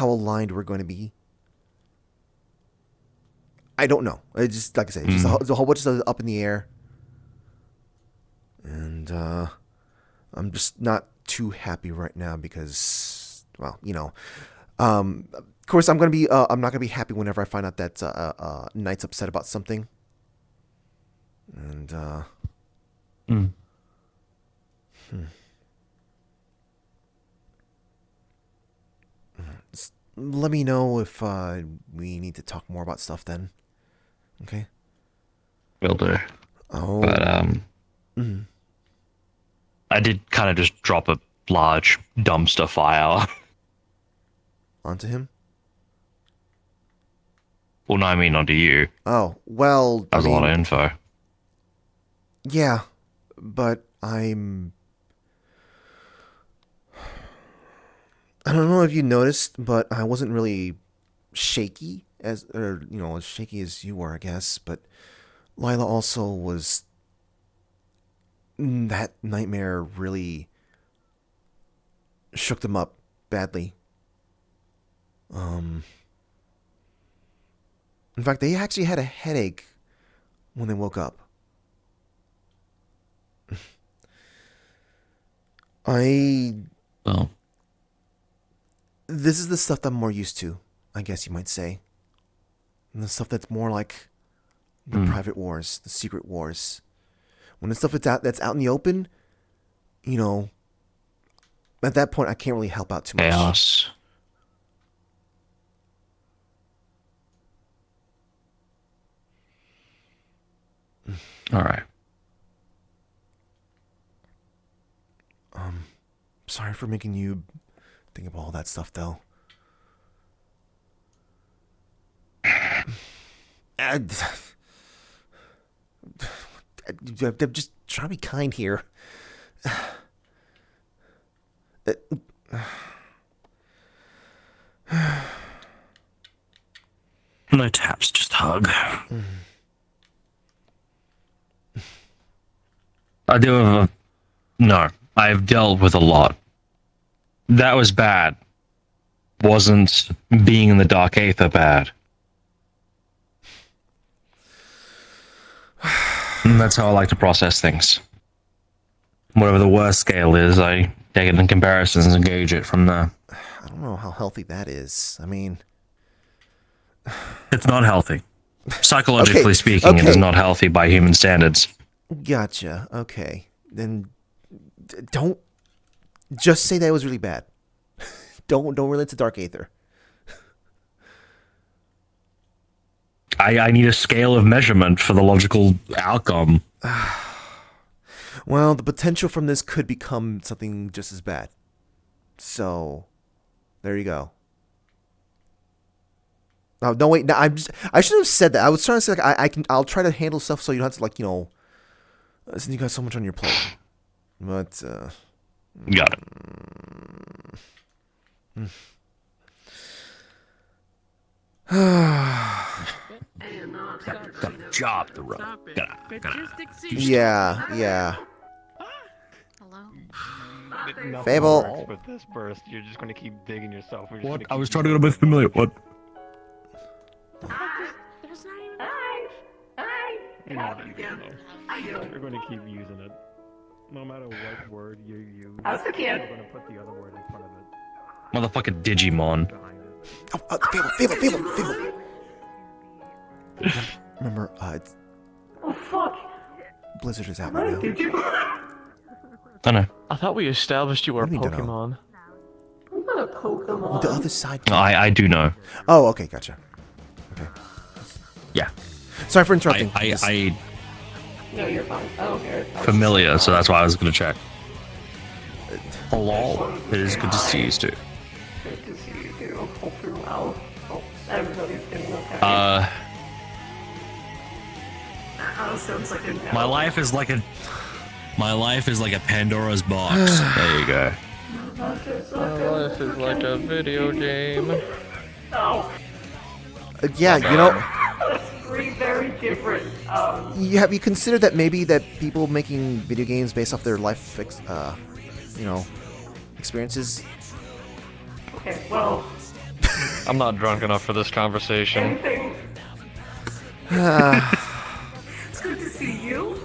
Speaker 1: aligned we're going to be. I don't know. I just like I said, just a whole bunch of stuff up in the air, and I'm just not too happy right now because, well, of course I'm not gonna be happy whenever I find out that Knight's upset about something, and let me know if we need to talk more about stuff then. Okay.
Speaker 5: Will do.
Speaker 1: Oh.
Speaker 5: But I did kind of just drop a large dumpster fire
Speaker 1: onto him?
Speaker 5: Well, no, I mean onto you.
Speaker 1: Oh, well,
Speaker 5: That was a lot of info.
Speaker 1: Yeah, but I don't know if you noticed, but I wasn't really shaky as shaky as you were, I guess, but Lila also was. That nightmare really shook them up badly. In fact, they actually had a headache when they woke up.
Speaker 5: Oh.
Speaker 1: This is the stuff that I'm more used to, I guess you might say. And the stuff that's more like the private wars, the secret wars. When the stuff that's out in the open, at that point I can't really help out too much.
Speaker 5: Chaos. All right.
Speaker 1: Sorry for making you think about all that stuff, though. I'm just trying to be kind here.
Speaker 5: No taps, just hug. I do have no. I've dealt with a lot. That was bad. Wasn't being in the Dark Aether bad. And that's how I like to process things. Whatever the worst scale is, I take it in comparisons and gauge it from there.
Speaker 1: I don't know how healthy that is. I mean...
Speaker 5: It's not healthy. Psychologically speaking, it is not healthy by human standards.
Speaker 1: Gotcha. Okay. Then don't just say that it was really bad. Don't relate to Dark Aether.
Speaker 5: I need a scale of measurement for the logical outcome.
Speaker 1: Well, the potential from this could become something just as bad. So, there you go. Oh, no, wait. No, I should have said that. I was trying to say, I'll try to handle stuff so you don't have to, since you got so much on your plate. But,
Speaker 5: got it. Gotta job the road.
Speaker 1: Yeah.
Speaker 11: Nothing
Speaker 1: Fable.
Speaker 11: works with this burst. You're just going to keep digging yourself.
Speaker 5: What? I was trying to get a bit familiar. What?
Speaker 11: You're going to keep using it. No matter what word you use, you're going to put the other word in front of it.
Speaker 5: Motherfucking Digimon.
Speaker 1: Fable. Remember, it's...
Speaker 12: Oh, fuck!
Speaker 1: Blizzard is out right now.
Speaker 5: I know.
Speaker 13: I thought we established you were a Pokemon.
Speaker 12: I'm not a Pokemon.
Speaker 1: The other side.
Speaker 5: No, I do know.
Speaker 1: Oh, okay, gotcha. Okay.
Speaker 5: Yeah.
Speaker 1: Sorry for interrupting.
Speaker 12: No, you're fine. I don't care.
Speaker 5: Familiar, so that's why I was gonna check. Hello. It is good to see you too.
Speaker 12: Good to see you too. Hope you're well. Hope everybody's doing okay. Sounds like a
Speaker 5: My life is like a Pandora's box. There you go.
Speaker 13: My life is like a video game.
Speaker 12: Oh.
Speaker 1: Yeah,
Speaker 12: That's three very different.
Speaker 1: Have you considered that maybe that people making video games based off their life, experiences?
Speaker 12: Okay, well.
Speaker 13: I'm not drunk enough for this conversation.
Speaker 12: It's good to see you.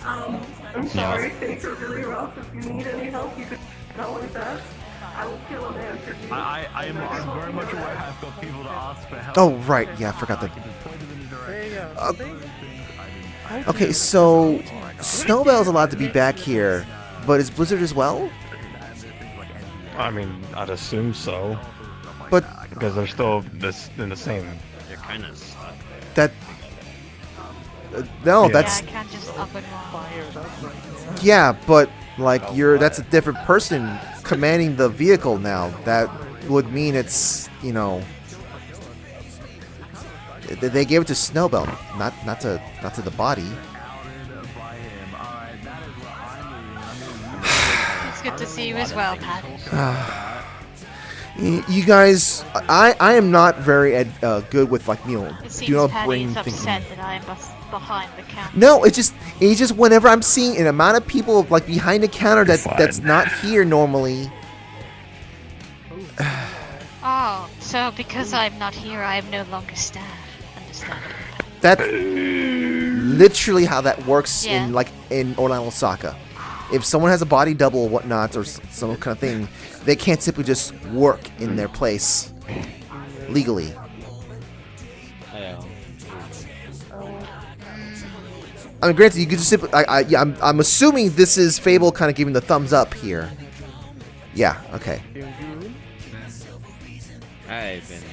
Speaker 12: I'm sorry, things are really rough. If you need any help, you could always ask. I will kill a man for you.
Speaker 14: I'm very much aware I've got people to ask for help.
Speaker 1: Oh, right. Yeah, I forgot that. Okay, so Snowbell's allowed to be back here, but is Blizzard as well?
Speaker 11: I mean, I'd assume so.
Speaker 1: But
Speaker 11: because they're still in the same.
Speaker 15: They're kind of stuck there.
Speaker 1: That. No,
Speaker 11: Yeah.
Speaker 1: that's.
Speaker 16: I can't just up and run.
Speaker 1: Yeah, but like that's a different person commanding the vehicle now. That would mean it's, you know, they gave it to Snowbell, not to the body.
Speaker 16: It's good to see you as well, Patty.
Speaker 1: You guys, I am not very good with, like, you know,
Speaker 16: It
Speaker 1: do
Speaker 16: seems
Speaker 1: not
Speaker 16: Patty
Speaker 1: bring
Speaker 16: is
Speaker 1: thinking.
Speaker 16: upset that I am behind the counter.
Speaker 1: No, it's just whenever I'm seeing an amount of people like behind the counter that's not here normally.
Speaker 16: Oh, so because I'm not here, I am no longer staff. Understandable.
Speaker 1: That's literally how that works
Speaker 16: Yeah.
Speaker 1: in Orlando Osaka. If someone has a body double or whatnot or some kind of thing, they can't simply just work in their place legally. I mean, granted, you could just simply. I'm assuming this is Fable kind of giving the thumbs up here. Yeah. Okay.
Speaker 15: I've been.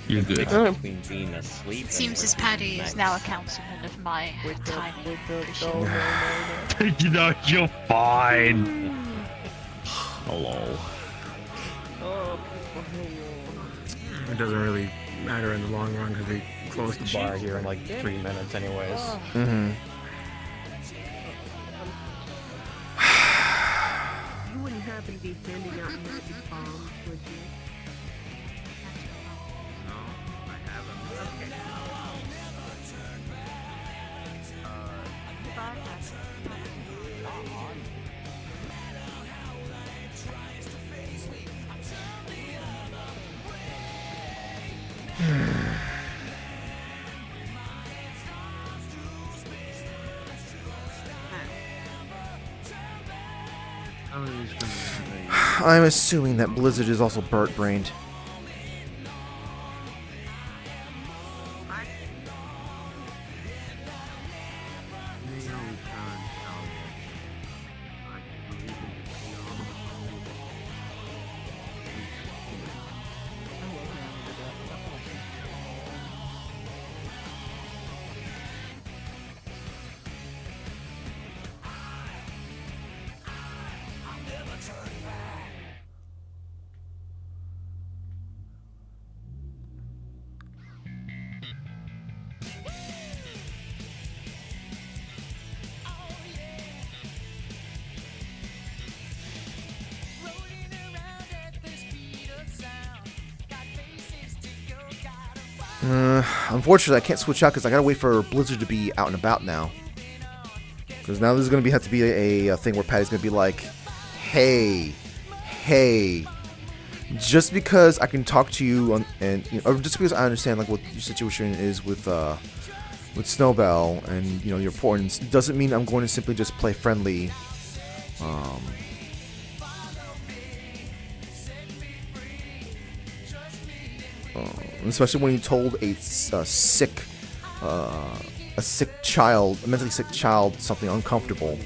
Speaker 2: You're good.
Speaker 15: Between being asleep.
Speaker 16: Seems as Patty is now a councilman of my tiny division.
Speaker 5: You know, you're fine. Hello.
Speaker 8: It doesn't really matter in the long run because we close the bar here in like 3 minutes anyways.
Speaker 1: Mm-hmm.
Speaker 3: You wouldn't happen to be handing out magic bombs, would you?
Speaker 15: No, I haven't.
Speaker 1: I'm assuming that Blizzard is also bird-brained. Unfortunately, I can't switch out because I gotta wait for Blizzard to be out and about now. Because now this is gonna have to be a thing where Patty's gonna be like, "Hey, just because I can talk to you and you know, or just because I understand like what your situation is with Snowbell and you know your importance, doesn't mean I'm going to simply just play friendly." Especially when you told a sick child, a mentally sick child, something uncomfortable.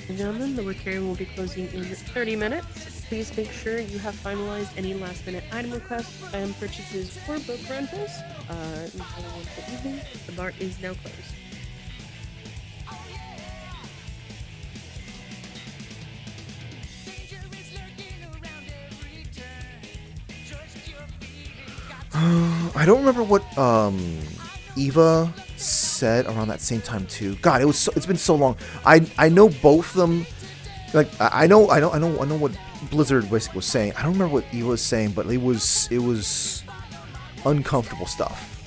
Speaker 3: Gentlemen, the Wiccarium will be closing in 30 minutes. Please make sure you have finalized any last-minute item requests, item purchases, or book rentals. Until Wednesday evening, the bar is now closed.
Speaker 1: I don't remember what Eva said around that same time too. God, it's been so long. I know both of them. Like I know what Blizzard basically was saying. I don't remember what Eva was saying, but it was uncomfortable stuff.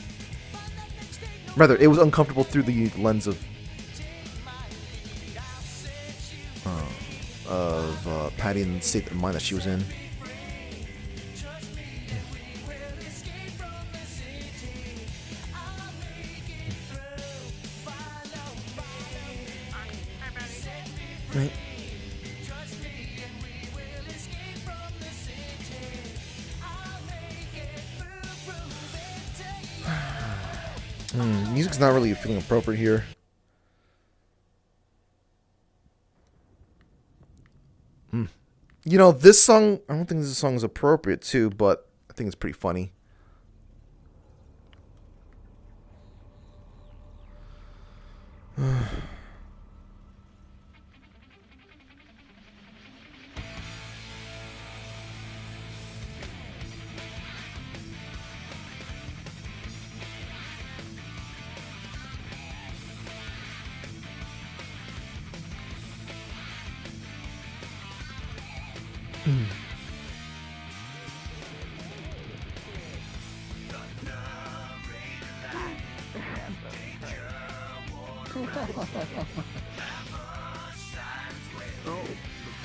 Speaker 1: Rather, it was uncomfortable through the lens of Patty and the state of mind that she was in. Right. Music's not really feeling appropriate here. You know, this song, I don't think this song is appropriate too, but I think it's pretty funny.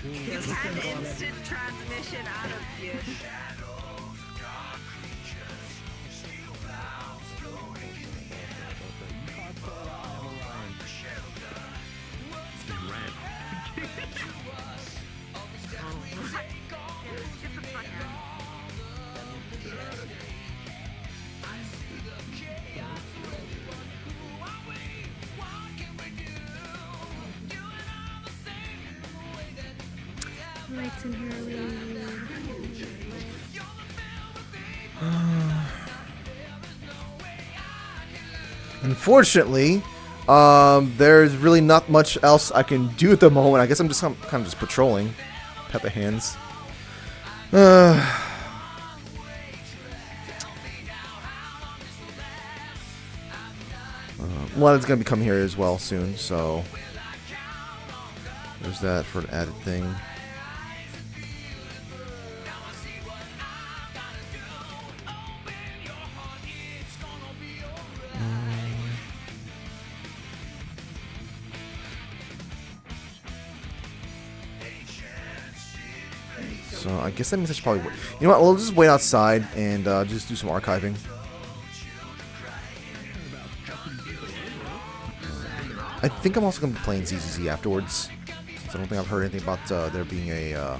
Speaker 7: You've had instant transmission out of you.
Speaker 3: Lights in here are really weird.
Speaker 1: Unfortunately, there's really not much else I can do at the moment. I guess I'm just kind of just patrolling. Pepper hands. One is gonna be coming here as well soon, so there's that for an added thing. So I guess that means I should probably wait. You know what? We'll just wait outside and just do some archiving. I think I'm also going to be playing ZZZ afterwards, since I don't think I've heard anything about there being a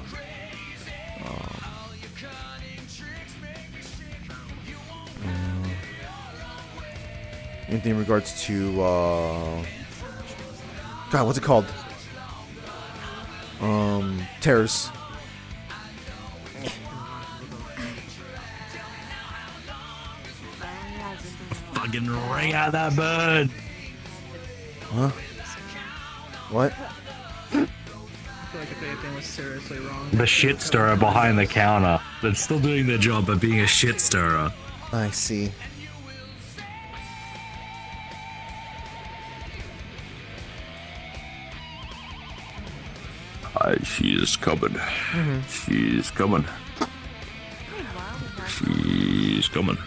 Speaker 1: anything in regards to God, what's it called? Terrors.
Speaker 5: Fucking ring out that bird.
Speaker 1: Huh? What?
Speaker 17: I feel like if anything was seriously wrong.
Speaker 5: The shit stirrer behind the counter. That's still doing their job but being a shit stirrer.
Speaker 1: I see.
Speaker 5: She's coming. She's coming. She's coming.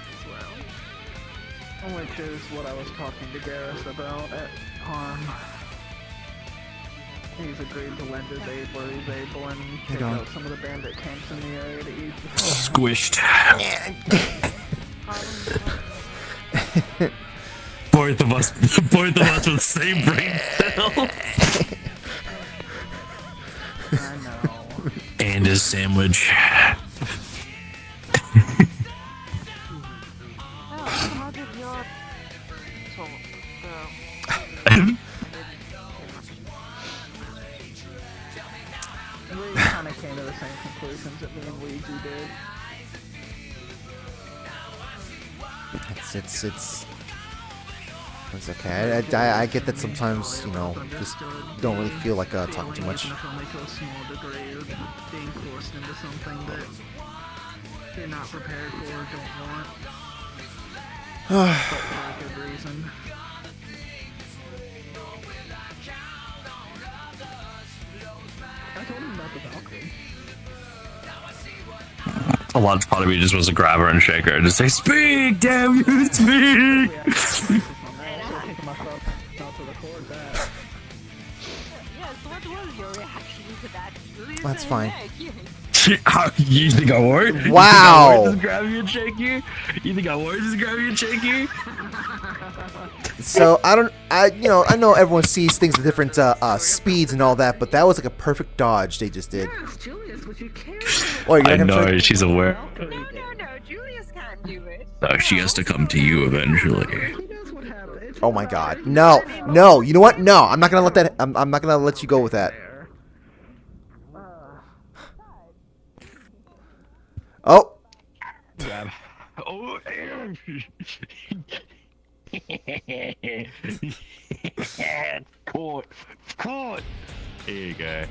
Speaker 17: Which is what I was talking to Garrus about at Harm. He's agreed to lend his aid where he's able and take out some of the bandit camps in the area to ease the
Speaker 5: Squished. both of us with the same brain cell.
Speaker 17: I know.
Speaker 5: And his sandwich.
Speaker 16: How did your talk go?
Speaker 17: We kind of came to the same conclusions that me and Luigi did.
Speaker 1: It's okay. I get that sometimes, you know, just don't really feel like talking too much.
Speaker 17: Only to a small degree of being forced into something that you're not prepared for or don't want. But for a good reason. I told him about the Valkyrie.
Speaker 5: A large part of me just wants to grab her and shake her and just say, "Speak, damn you, speak!"
Speaker 1: That's fine.
Speaker 5: You think I won't?
Speaker 1: Wow.
Speaker 5: You think I won't just grab you and shake you? You think I won't just grab you and shake you?
Speaker 1: So I know everyone sees things at different speeds and all that, but that was like a perfect dodge they just did.
Speaker 5: I know, she's aware.
Speaker 7: No, Julius can't do it.
Speaker 5: No, she has to come to you eventually.
Speaker 1: Oh my God, no, no! You know what? No, I'm not gonna let that. I'm not gonna let you go with that. Oh.
Speaker 5: Grab. Oh. Caught. Caught. Here you go.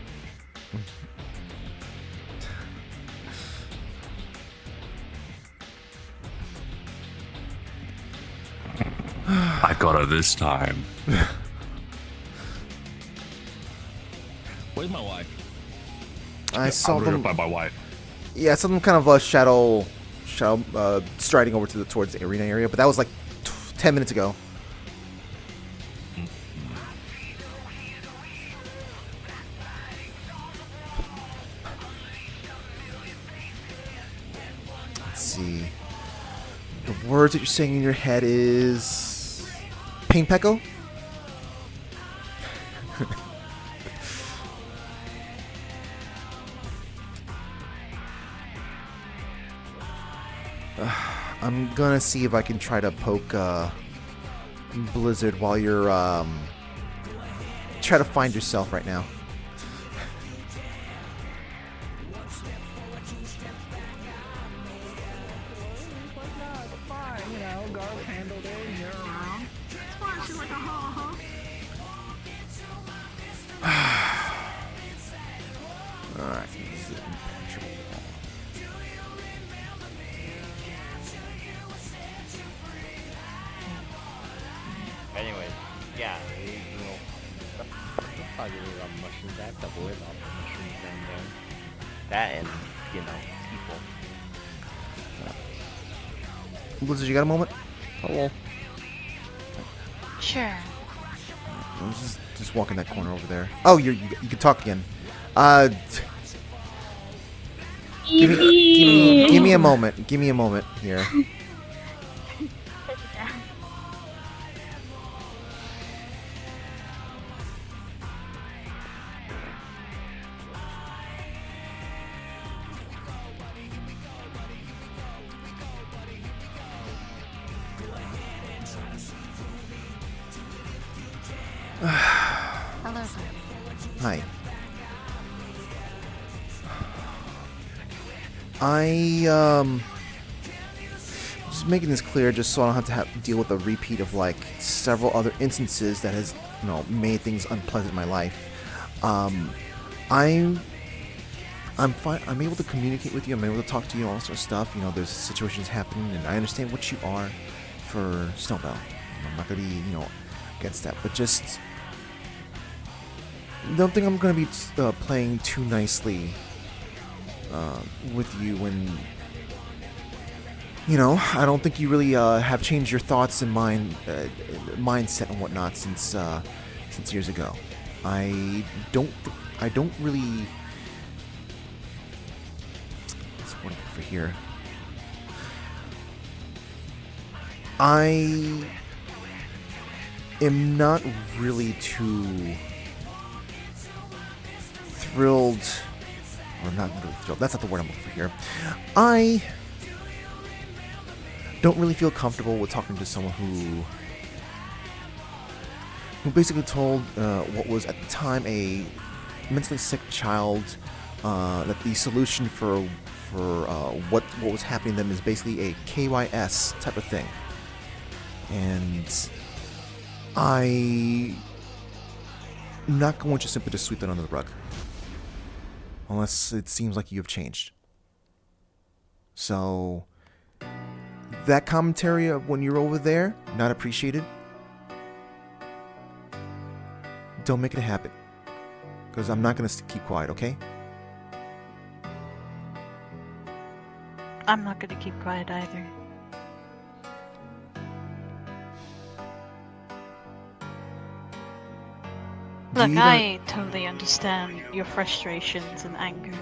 Speaker 5: I got her this time. Where's my wife?
Speaker 1: I saw them.
Speaker 5: By my wife.
Speaker 1: Yeah, I saw them kind of shadow striding over towards the arena area, but that was like 10 minutes ago. Let's see. The words that you're saying in your head is Pain Pecco? I'm gonna see if I can try to poke Blizzard while you're try to find yourself right now. Alright.
Speaker 15: Anyway, yeah, probably about mushrooms. I have to worry about the mushrooms down there. That and, people.
Speaker 1: Blizzard, you got a moment?
Speaker 5: Hello.
Speaker 16: Sure.
Speaker 1: I was just walking that corner over there. Oh, you can talk again. Give me a moment. Give me a moment here.
Speaker 16: Hello.
Speaker 1: Hi. Just making this clear just so I don't have to deal with a repeat of like several other instances that has, made things unpleasant in my life. I'm fine. I'm able to communicate with you. I'm able to talk to you, all sorts of stuff. There's situations happening, and I understand what you are for Snowbell. I'm not gonna be, against that, but just don't think I'm gonna be playing too nicely with you when, I don't think you really have changed your thoughts and mindset and whatnot since years ago. I don't really. What's one over here? I am not really too thrilled, or not really thrilled. That's not the word I'm looking for here. I don't really feel comfortable with talking to someone who basically told what was at the time a mentally sick child that the solution for what was happening to them is basically a KYS type of thing, and I'm not going to simply just sweep that under the rug unless it seems like you have changed. So that commentary of when you're over there, not appreciated. Don't make it a habit, because I'm not going to keep quiet, okay?
Speaker 16: I'm not gonna keep quiet either. Look, I totally understand your frustrations and anger.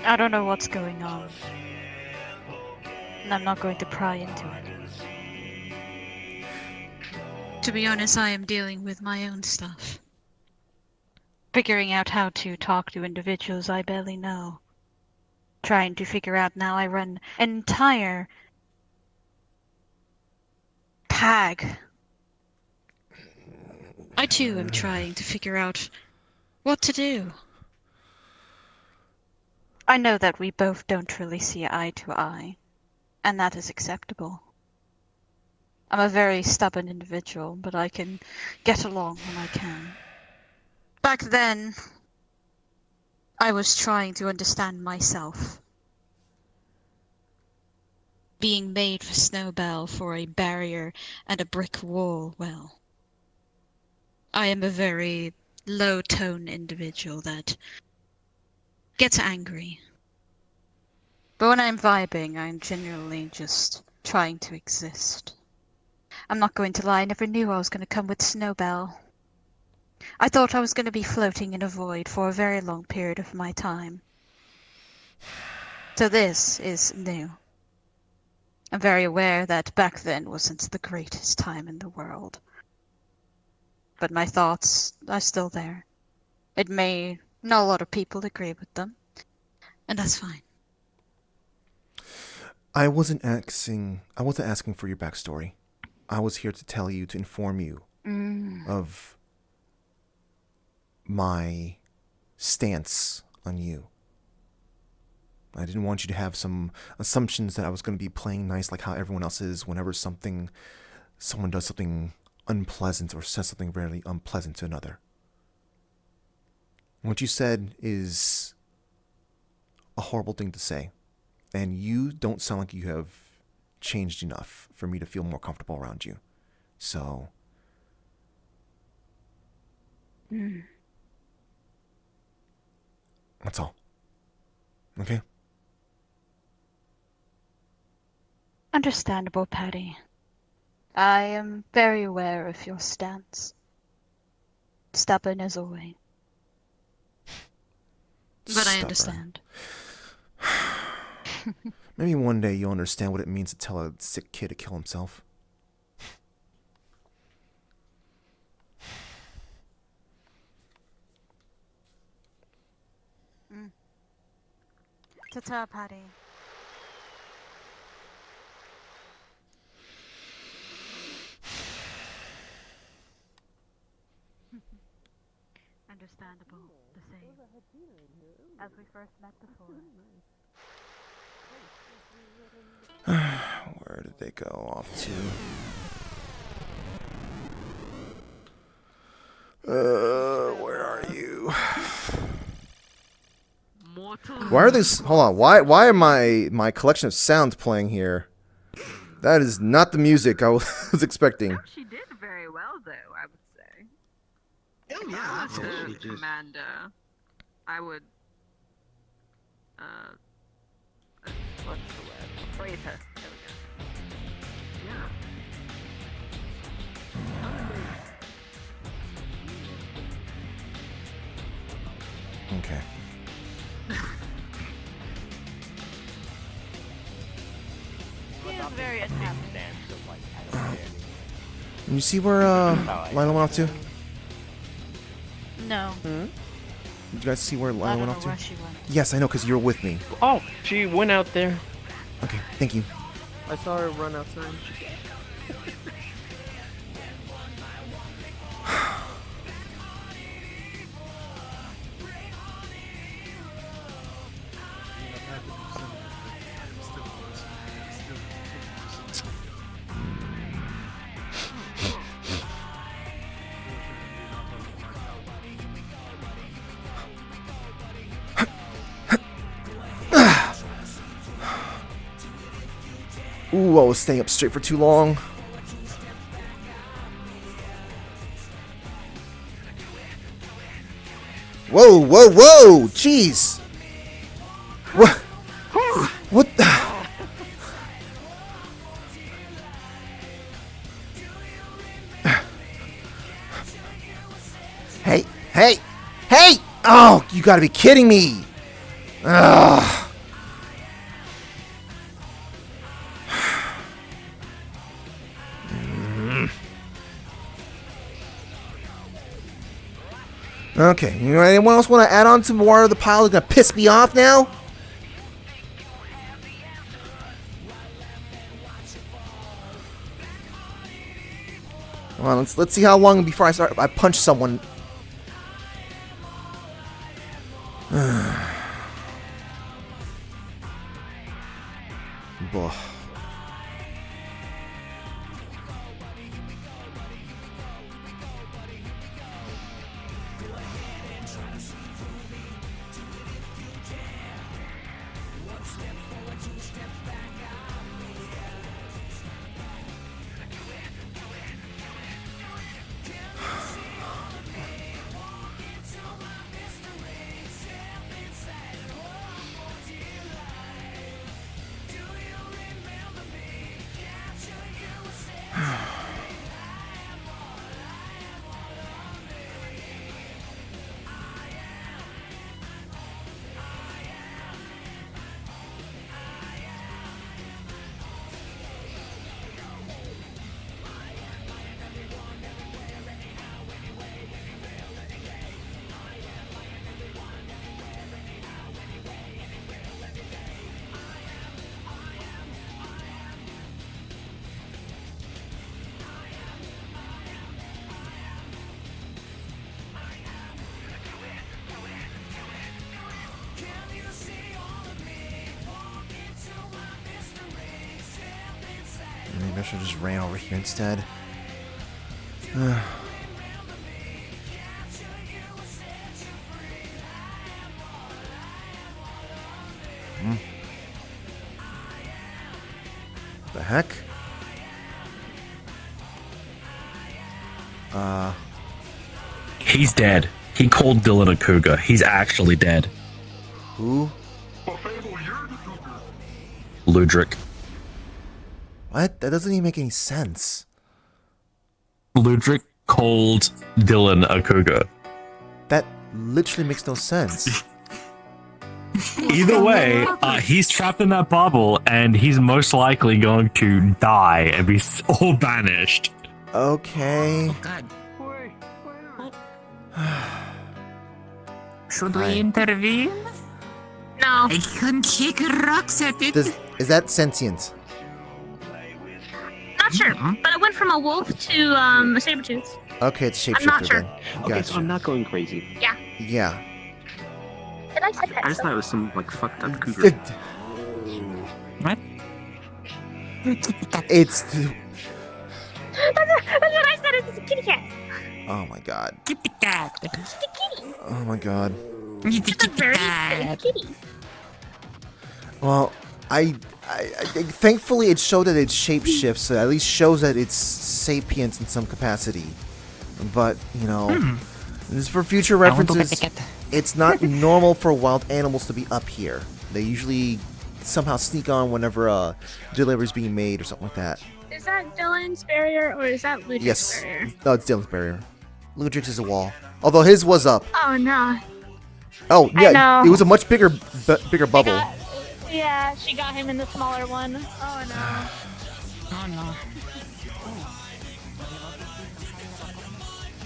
Speaker 16: I don't know what's going on, and I'm not going to pry into it. To be honest, I am dealing with my own stuff. Figuring out how to talk to individuals I barely know. Trying to figure out now I run an entire tag. I too am trying to figure out what to do. I know that we both don't really see eye to eye, and that is acceptable. I'm a very stubborn individual, but I can get along when I can. Back then, I was trying to understand myself. Being made for Snowbell for a barrier and a brick wall, well, I am a very low-tone individual that gets angry. But when I'm vibing, I'm genuinely just trying to exist. I'm not going to lie, I never knew I was going to come with Snowbell. I thought I was going to be floating in a void for a very long period of my time. So this is new. I'm very aware that back then wasn't the greatest time in the world. But my thoughts are still there. It may not a lot of people agree with them, and that's fine.
Speaker 1: I wasn't asking for your backstory. I was here to tell you, to inform you of my stance on you. I didn't want you to have some assumptions that I was going to be playing nice like how everyone else is whenever someone does something unpleasant or says something very unpleasant to another. What you said is a horrible thing to say, and you don't sound like you have changed enough for me to feel more comfortable around you. So... That's all. Okay?
Speaker 16: Understandable, Patty. I am very aware of your stance. Stubborn as always. But I understand.
Speaker 1: Maybe one day you'll understand what it means to tell a sick kid to kill himself.
Speaker 16: Ta-ta, Patty. Understandable. The same. As we first met before.
Speaker 1: Where did they go off to? Where are you? Why are these? Hold on. Why are my collection of sounds playing here? That is not the music I was expecting.
Speaker 17: She did very well, though, I would say. Oh, yeah. Command, I would, what's the word? Praise her. There we go. Yeah.
Speaker 1: Okay.
Speaker 17: He is very attached.
Speaker 1: You see where Lila went off to?
Speaker 16: No.
Speaker 1: Did you guys see where
Speaker 16: I
Speaker 1: Lila
Speaker 16: don't
Speaker 1: went
Speaker 16: know
Speaker 1: off to?
Speaker 16: where she went.
Speaker 1: Yes, I know, because you were with me.
Speaker 13: Oh, she went out there.
Speaker 1: Okay, thank you.
Speaker 13: I saw her run outside.
Speaker 1: Ooh, I was staying up straight for too long. Whoa, whoa, whoa! Jeez! What? What the? Hey, hey, hey! Oh, you gotta be kidding me! Ugh. Okay, you know, anyone else want to add on to more of the pile that's gonna piss me off now? Come on, let's see how long before I punch someone. Ugh. I should have just ran over here instead. The heck?
Speaker 5: He's dead. He called Dylan a cougar. He's actually dead.
Speaker 1: Who?
Speaker 5: Ludric.
Speaker 1: What? That doesn't even make any sense.
Speaker 5: Ludric called Dylan a cougar.
Speaker 1: That literally makes no sense.
Speaker 5: Either way, he's trapped in that bubble, and he's most likely going to die and be all banished.
Speaker 1: Okay.
Speaker 18: Should we intervene? No. I can kick rocks at it.
Speaker 1: Is that sentient?
Speaker 18: Not sure, but I went from a wolf to a saber-tooth.
Speaker 1: Okay, it's shapeshifter
Speaker 18: I'm not sure.
Speaker 1: then.
Speaker 19: Okay,
Speaker 1: Gotcha.
Speaker 19: so I'm not going crazy.
Speaker 18: Yeah.
Speaker 1: Yeah.
Speaker 18: Did I say that?
Speaker 19: I just thought it was some like fucked up cougar.
Speaker 18: What?
Speaker 1: It's.
Speaker 18: That's what I said. It's a kitty cat.
Speaker 1: Oh my god.
Speaker 18: Kitty cat. It's a kitty.
Speaker 1: Oh my god.
Speaker 18: It's a very big kitty.
Speaker 1: Well, I thankfully it showed that it shapeshifts, so at least shows that it's sapient in some capacity. But you know, this is for future references. It's not normal for wild animals to be up here. They usually somehow sneak on whenever a delivery is being made or something like that.
Speaker 18: Is that Dylan's barrier or is that Ludric's
Speaker 1: Yes.
Speaker 18: barrier?
Speaker 1: No, it's Dylan's barrier. Ludric's is a wall. Although his was up.
Speaker 18: Oh no.
Speaker 1: Oh
Speaker 18: I
Speaker 1: yeah,
Speaker 18: know.
Speaker 1: it was a much bigger bubble.
Speaker 18: Yeah, she got him in the smaller one. Oh no. Oh no.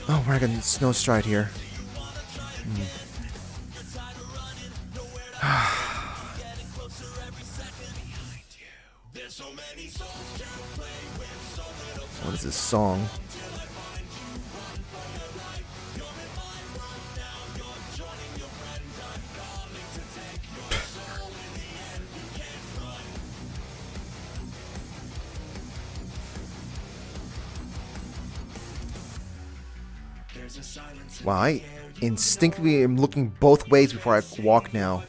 Speaker 1: Oh, we're gonna snow stride here. What is this song? Wow, I instinctively am looking both ways before I walk now.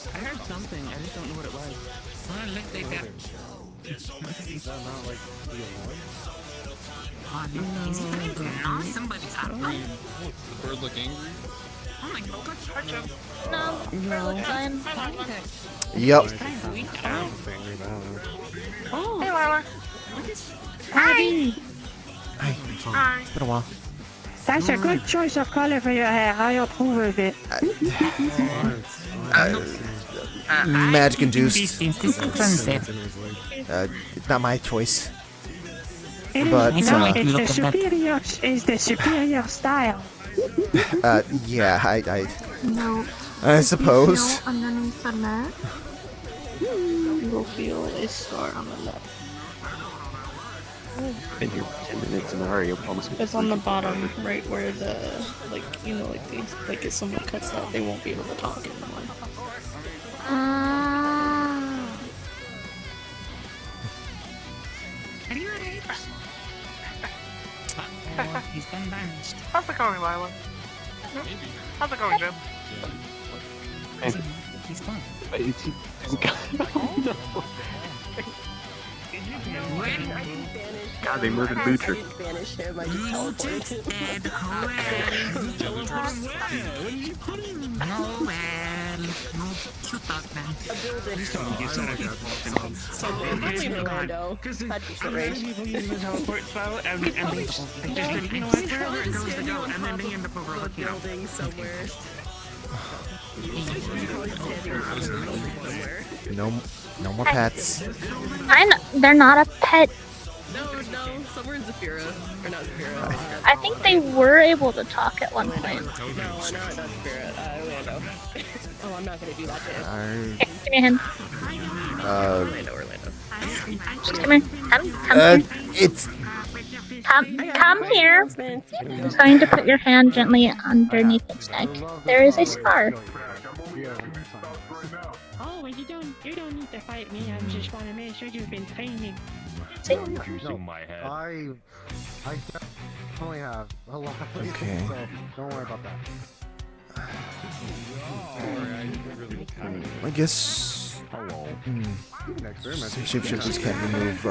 Speaker 4: I heard something, I just don't know what it was. Well, look, they got...
Speaker 11: Is that not like the alarm?
Speaker 18: Oh no. Is he going to gnaw somebody's apple?
Speaker 11: Does the bird look angry?
Speaker 18: Oh my god, let's touch him. No, we're fine.
Speaker 1: Yep.
Speaker 18: Oh. Hey, Lila.
Speaker 16: Hi.
Speaker 18: Hi.
Speaker 1: It's been a while.
Speaker 16: That's a good choice of color for your hair. I approve of it.
Speaker 1: Magic induced.
Speaker 16: It
Speaker 1: It's not my choice.
Speaker 16: is,
Speaker 1: But
Speaker 16: it's the superior style.
Speaker 1: yeah, I
Speaker 7: No.
Speaker 1: I suppose.
Speaker 7: Feel underneath the neck.
Speaker 3: You will feel a scar on the left.
Speaker 19: Been here for 10 minutes and already almost.
Speaker 3: It's on the bottom, right where the, like, you know, like these, like if someone cuts that, they won't be able to talk anymore.
Speaker 18: Are you alright? He's been banished.
Speaker 7: How's it going, Lila? How's it going, Jim?
Speaker 18: He's gone.
Speaker 19: No. God, they murdered Butcher.
Speaker 3: Banish him, I just teleported
Speaker 18: dead.
Speaker 3: Orlando. That's strange.
Speaker 4: Teleport spell, and they just, you know what, wherever it goes, they go, and then they end up overlooking it.
Speaker 3: Building somewhere.
Speaker 1: No more pets.
Speaker 18: They're not a pet.
Speaker 3: No, somewhere in Zafira. Or not Zafira.
Speaker 20: I think they were able to talk at one point.
Speaker 3: No, not Zafira. Orlando. Oh, I'm not gonna do that to him.
Speaker 20: Here, give me a hand.
Speaker 3: Orlando.
Speaker 20: Just come here. Come here. Come here. I'm going to put your hand gently underneath its neck. There is a scar.
Speaker 18: Oh, well, you don't need to fight me. I just want to make sure you've been training.
Speaker 20: See?
Speaker 9: No,
Speaker 11: I definitely have a lot of
Speaker 1: Okay.
Speaker 11: so don't worry about that.
Speaker 1: I guess.
Speaker 11: Hello.
Speaker 1: Shapeshifters can't remove.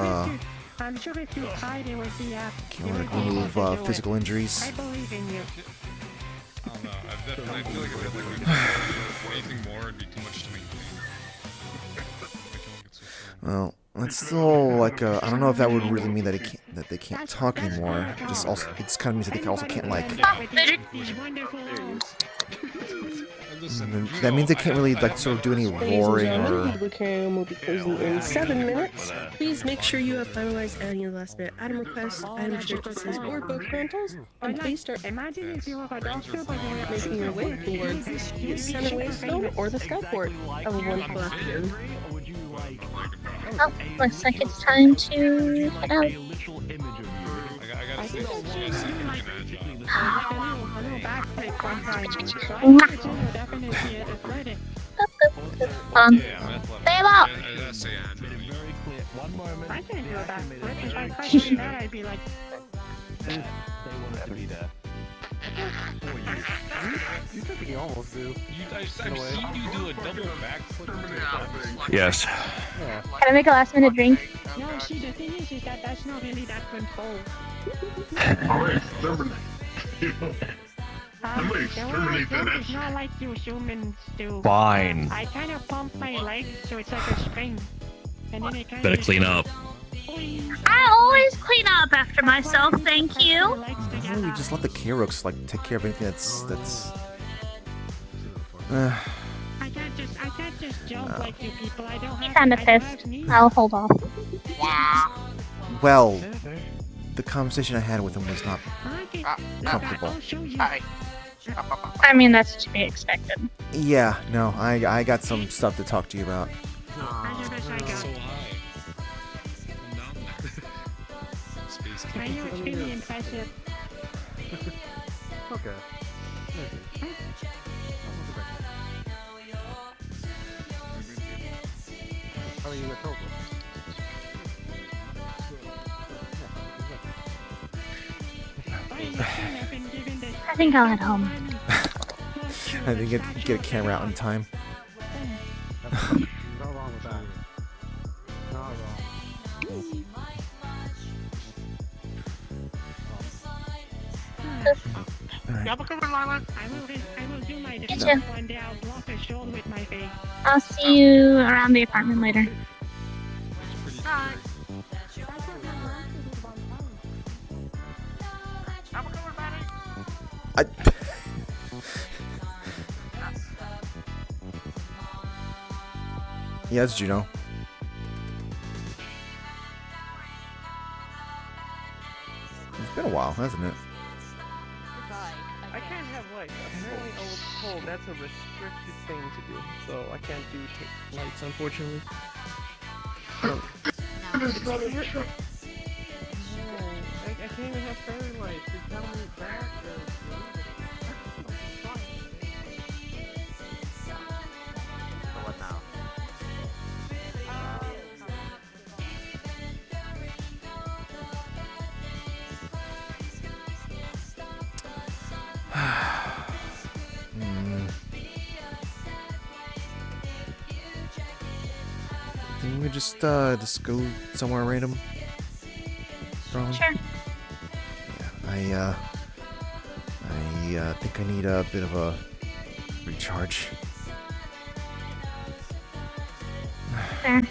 Speaker 18: I'm sure if you tried, it would be
Speaker 1: Can't remove physical injuries.
Speaker 18: I believe in you.
Speaker 10: I don't know. I feel like if anything more, it'd be too much to maintain.
Speaker 1: Well, it's still like I don't know if that would really mean that they can't talk anymore. It just kind of means that they also can't like. That means they can't really like sort of do any roaring or.
Speaker 3: The Wiccarium will be closing in 7 minutes. Please make sure you have finalized any last-minute item requests, item purchases, or book rentals, and please start making your way towards the center waystone or the skyport. I will want to afternoon.
Speaker 20: Oh, looks like it's time to head out. Stay about.
Speaker 18: One moment. I can't do that. If I question that, I'd be like,
Speaker 11: They wanted to be there. You think you almost do.
Speaker 10: I've seen you do a double backflip.
Speaker 5: Yes.
Speaker 20: Can I make a last minute drink?
Speaker 18: no, see, the thing is that that's not really that controlled.
Speaker 10: Somebody exterminate that
Speaker 18: It's not like you humans do.
Speaker 5: Fine.
Speaker 18: I kind of pump my legs so it's like a spring. And then it kind
Speaker 5: Better clean up.
Speaker 20: I always clean up after myself, thank you.
Speaker 1: Why don't you just let the K-Rooks like take care of anything that's
Speaker 18: I can't just jump like you people. I don't
Speaker 20: He's
Speaker 18: have
Speaker 20: kinda pissed. I'll hold off.
Speaker 1: well. The conversation I had with him was not comfortable.
Speaker 20: I mean, that's to be expected.
Speaker 1: Yeah, no, I got some stuff to talk to you about.
Speaker 18: Are you extremely impressive?
Speaker 11: Okay. How are you gonna tell them?
Speaker 20: I think I'll head home.
Speaker 1: I didn't get a camera out in time.
Speaker 11: No wrong with that. Not wrong.
Speaker 18: I will do my
Speaker 20: You
Speaker 18: defense
Speaker 20: too.
Speaker 18: one day. I'll block a shoulder with my face.
Speaker 20: I'll see you around the apartment later.
Speaker 1: I... Yeah, it's Juno. It's been a while, hasn't it?
Speaker 21: I can't have lights. Apparently I was told that's a restricted thing to do, so I can't do lights, unfortunately. I can't even have fairy lights. You're telling me that?
Speaker 15: What now?
Speaker 1: Can we just go somewhere random? Throne?
Speaker 20: Sure.
Speaker 1: Yeah, I think I need a bit of a recharge.
Speaker 20: Fair.